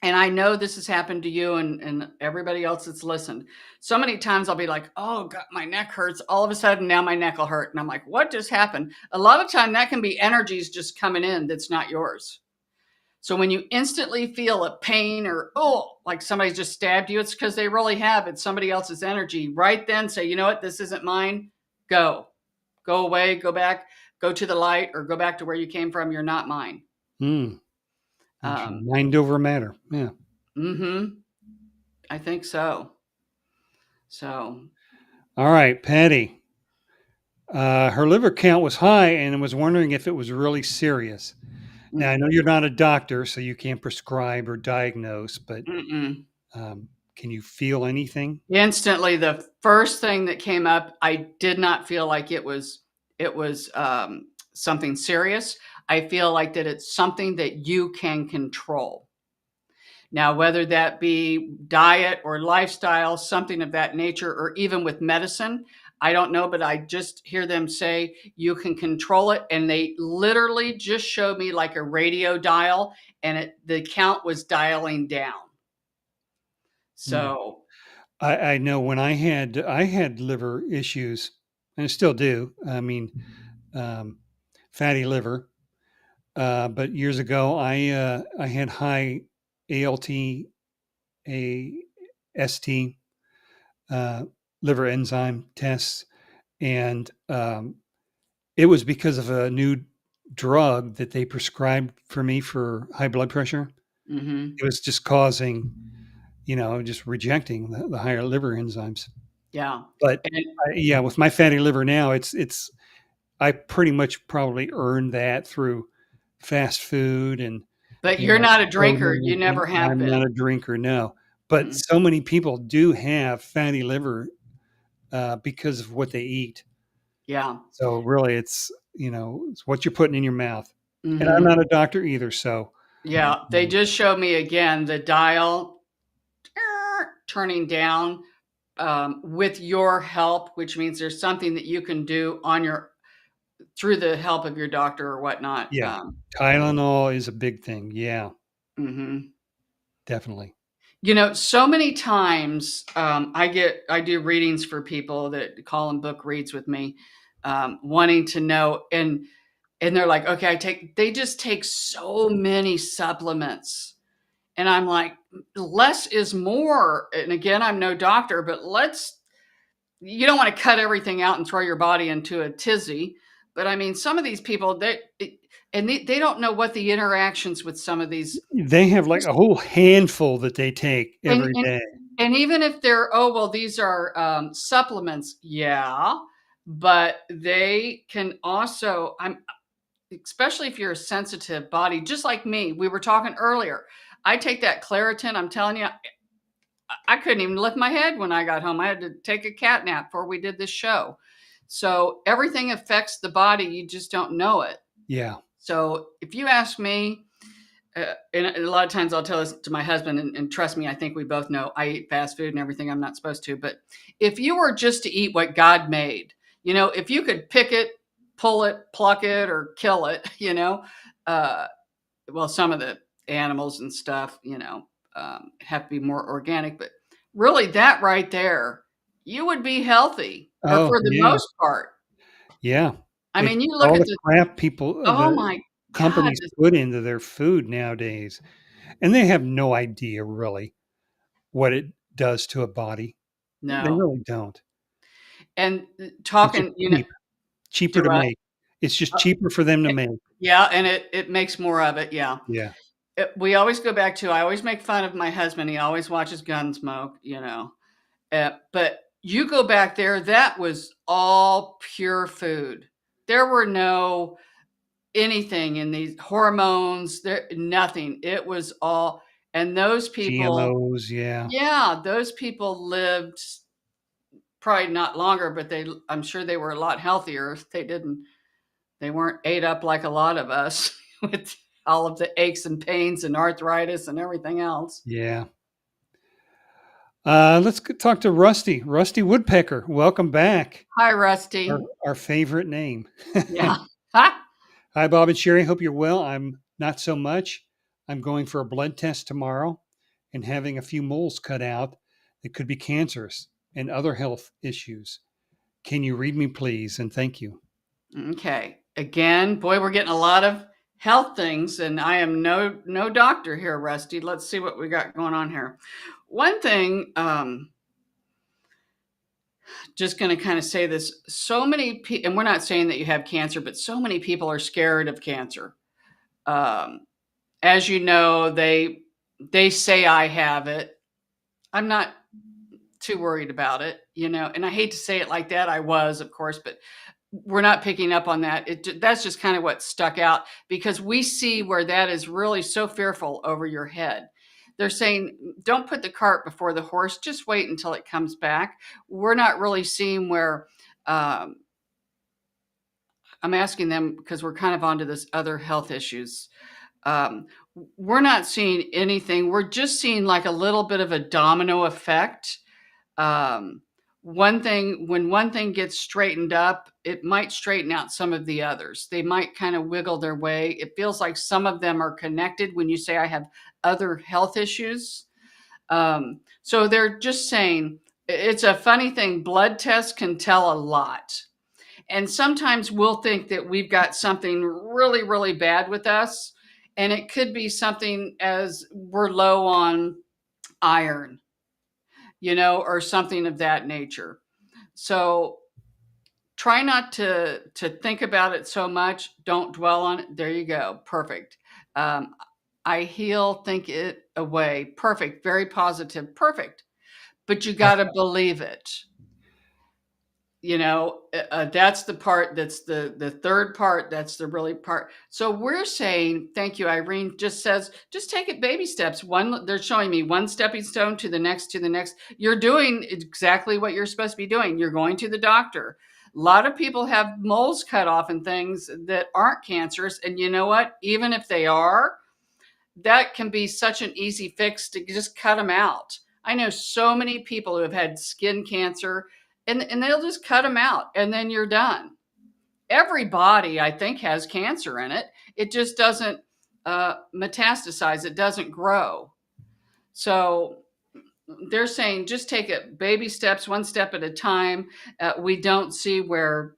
S2: and I know this has happened to you and everybody else that's listened. So many times I'll be like, oh God, my neck hurts. All of a sudden now my neck will hurt. And I'm like, what just happened? A lot of time that can be energies just coming in that's not yours. So when you instantly feel a pain or, like somebody's just stabbed you, it's because they really have. It's somebody else's energy. Right then say, you know what, this isn't mine. Go away, go back, go to the light, or go back to where you came from. You're not mine.
S1: Mind over matter. Yeah.
S2: I think so. So.
S1: All right, Patty. Her liver count was high and was wondering if it was really serious. Now, I know you're not a doctor, so you can't prescribe or diagnose, but can you feel anything?
S2: Instantly, the first thing that came up, I did not feel like it was something serious. I feel like that it's something that you can control. Now, whether that be diet or lifestyle, something of that nature, or even with medicine, I don't know, but I just hear them say you can control it. And they literally just showed me like a radio dial, and the count was dialing down. So
S1: I know when I had liver issues, and I still do. I mean, fatty liver. But years ago, I had high ALT, AST, liver enzyme tests, and it was because of a new drug that they prescribed for me for high blood pressure. It was just causing, just rejecting the higher liver enzymes.
S2: yeah.
S1: But with my fatty liver now, it's I pretty much probably earned that through fast food and.
S2: But you're not a drinker. You
S1: Protein.
S2: never have
S1: I'm
S2: been.
S1: not a drinker, no. But so many people do have fatty liver because of what they eat.
S2: Yeah.
S1: So really, it's it's what you're putting in your mouth. And I'm not a doctor either, so.
S2: Yeah, they just showed me again the dial turning down with your help, which means there's something that you can do through the help of your doctor or whatnot.
S1: Yeah, Tylenol is a big thing. Yeah,
S2: Mm-hmm.
S1: definitely.
S2: So many times I do readings for people that call and book reads with me, wanting to know, and they're like, okay, they just take so many supplements. And I'm like, less is more. And again, I'm no doctor, but you don't want to cut everything out and throw your body into a tizzy. But I mean, some of these people, they don't know what the interactions with some of these.
S1: They have like a whole handful that they take every day.
S2: And even if they're, these are supplements. Yeah. But they can also, especially if you're a sensitive body, just like me, we were talking earlier. I take that Claritin. I'm telling you, I couldn't even lift my head when I got home. I had to take a cat nap before we did this show. So everything affects the body. You just don't know it.
S1: Yeah.
S2: So if you ask me, and a lot of times I'll tell this to my husband, and trust me, I think we both know I eat fast food and everything I'm not supposed to. But if you were just to eat what God made, if you could pick it, pull it, pluck it, or kill it, well, some of the animals and stuff, have to be more organic. But really, that right there, you would be healthy, or
S1: Oh,
S2: for the
S1: yeah.
S2: most part.
S1: Yeah.
S2: I mean, you look
S1: All
S2: at
S1: the
S2: the,
S1: crap people,
S2: oh
S1: the
S2: my God,
S1: companies put into their food nowadays, and they have no idea really what it does to a body. They
S2: no.
S1: really don't.
S2: And
S1: It's just
S2: talking,
S1: cheap, cheaper
S2: do
S1: to
S2: I?
S1: make. It's just cheaper for them to make.
S2: Yeah, and it makes more of it. Yeah.
S1: Yeah.
S2: We always go back to, I always make fun of my husband. He always watches Gunsmoke, but you go back there, that was all pure food. There were no anything in these hormones, there, nothing. It was all, and those people,
S1: GMOs, yeah.
S2: yeah, those people lived probably not longer, but I'm sure they were a lot healthier. They weren't ate up like a lot of us with all of the aches and pains and arthritis and everything else.
S1: Yeah. Let's talk to Rusty. Rusty Woodpecker. Welcome back.
S2: Hi, Rusty.
S1: Our favorite name.
S2: Yeah. Ha!
S1: Hi, Bob and Sherry. Hope you're well. I'm not so much. I'm going for a blood test tomorrow and having a few moles cut out that could be cancerous and other health issues. Can you read me, please? And thank you.
S2: Okay. Again, boy, we're getting a lot of health things, and I am no doctor here, Rusty. Let's see what we got going on here. One thing, just going to kind of say this: so many people, and we're not saying that you have cancer, but so many people are scared of cancer. As you know, they say I have it. I'm not too worried about it, and I hate to say it like that. I was, of course, but we're not picking up on that. That's just kind of what stuck out, because we see where that is really so fearful over your head. They're saying, don't put the cart before the horse. Just wait until it comes back. We're not really seeing where, I'm asking them because we're kind of onto this other health issues. Um, we're not seeing anything. We're just seeing like a little bit of a domino effect. Um, when one thing gets straightened up, it might straighten out some of the others. They might kind of wiggle their way. It feels like some of them are connected when you say I have other health issues. So they're just saying, it's a funny thing. Blood tests can tell a lot. And sometimes we'll think that we've got something really, really bad with us. And it could be something as we're low on iron, or something of that nature. So try not to think about it so much. Don't dwell on it. There you go. Perfect. I heal, think it away. Perfect. Very positive. Perfect. But you got to believe it. That's the part, that's the third part, that's the really part. So we're saying, thank you, Irene just says, just take it baby steps. They're showing me one stepping stone to the next, to the next. You're doing exactly what you're supposed to be doing. You're going to the doctor. A lot of people have moles cut off and things that aren't cancerous. And you know what? Even if they are, that can be such an easy fix to just cut them out. I know so many people who have had skin cancer, and they'll just cut them out and then you're done. Every body, I think, has cancer in it. It just doesn't metastasize. It doesn't grow. So they're saying just take it baby steps, one step at a time. We don't see where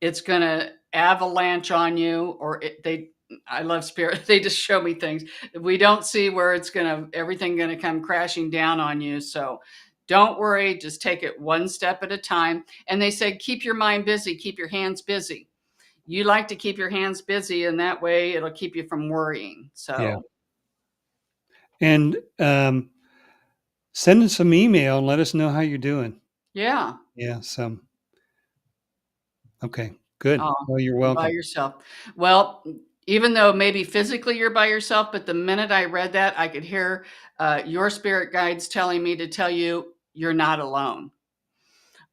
S2: it's going to avalanche on you, or I love spirit. They just show me things. We don't see where everything going to come crashing down on you. So don't worry. Just take it one step at a time. And they said, keep your mind busy, keep your hands busy. You like to keep your hands busy, and that way it'll keep you from worrying. So,
S1: yeah. And send us some email and let us know how you're doing.
S2: Yeah.
S1: Yeah. Okay. Good. Well, you're welcome.
S2: By yourself. Well, even though maybe physically you're by yourself, but the minute I read that, I could hear your spirit guides telling me to tell you you're not alone.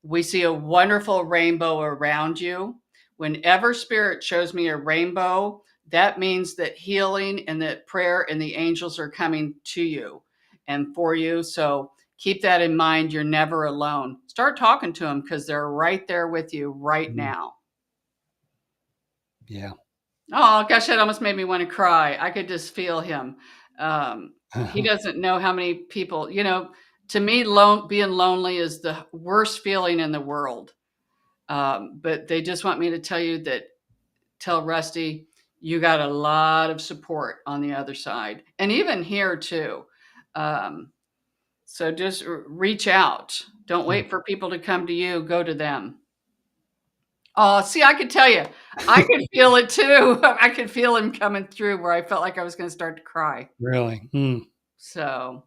S2: We see a wonderful rainbow around you. Whenever spirit shows me a rainbow, that means that healing and that prayer and the angels are coming to you and for you. So keep that in mind. You're never alone. Start talking to them because they're right there with you right now.
S1: Yeah.
S2: Oh, gosh, that almost made me want to cry. I could just feel him. He doesn't know how many people, to me, being lonely is the worst feeling in the world. But they just want me to tell Rusty, you got a lot of support on the other side. And even here too. So just reach out. Don't wait for people to come to you. Go to them. Oh, see, I could tell you, I could feel it too. I could feel him coming through where I felt like I was going to start to cry.
S1: Really?
S2: So,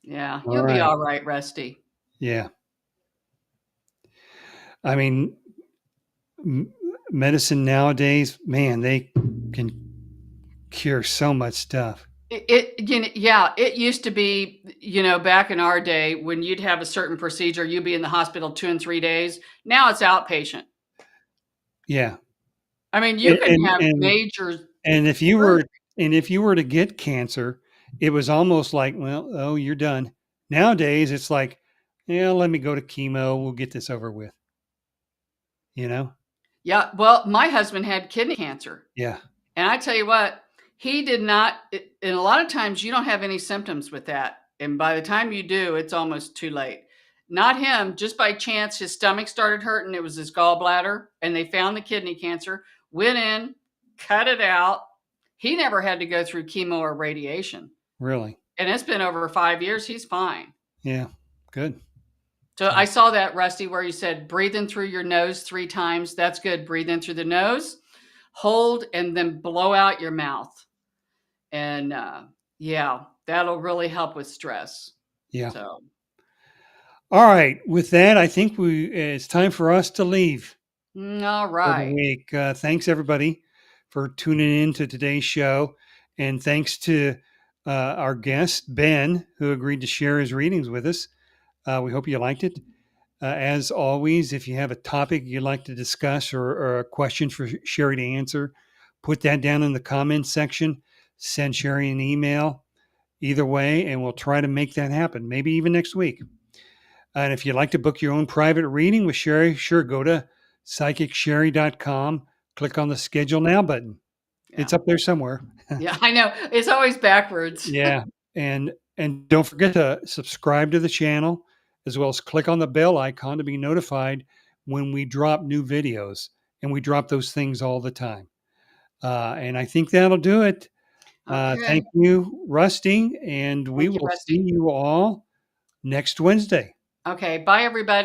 S2: yeah,
S1: All
S2: you'll be
S1: right.
S2: all right, Rusty.
S1: Yeah. I mean, medicine nowadays, man, they can cure so much stuff.
S2: It used to be, back in our day when you'd have a certain procedure, you'd be in the hospital 2 and 3 days. Now it's outpatient.
S1: Yeah.
S2: I mean, you can have major.
S1: And if you were to get cancer, it was almost like, well, oh, you're done. Nowadays, it's like, yeah, let me go to chemo. We'll get this over with.
S2: Yeah. Well, my husband had kidney cancer.
S1: Yeah.
S2: And I tell you what, he did not. And a lot of times you don't have any symptoms with that. And by the time you do, it's almost too late. Not him. Just by chance, his stomach started hurting. It was his gallbladder. And they found the kidney cancer, went in, cut it out. He never had to go through chemo or radiation.
S1: Really?
S2: And it's been over 5 years. He's fine.
S1: Yeah. Good.
S2: So I saw that, Rusty, where you said breathe in through your nose 3 times. That's good. Breathe in through the nose, hold, and then blow out your mouth. And yeah, that'll really help with stress.
S1: Yeah.
S2: So.
S1: All right. With that, I think it's time for us to leave.
S2: All right.
S1: For the week. Thanks everybody for tuning in to today's show, and thanks to our guest Ben, who agreed to share his readings with us. We hope you liked it. As always, if you have a topic you'd like to discuss or a question for Shari to answer, put that down in the comments section. Send Shari an email. Either way, and we'll try to make that happen. Maybe even next week. And if you'd like to book your own private reading with Shari, sure, go to psychicshari.com. Click on the Schedule Now button. Yeah. It's up there somewhere.
S2: Yeah, I know. It's always backwards.
S1: Yeah. And don't forget to subscribe to the channel, as well as click on the bell icon to be notified when we drop new videos. And we drop those things all the time. And I think that'll do it. Okay. Thank you, Rusty. And we will see you all next Wednesday.
S2: Okay. Bye, everybody.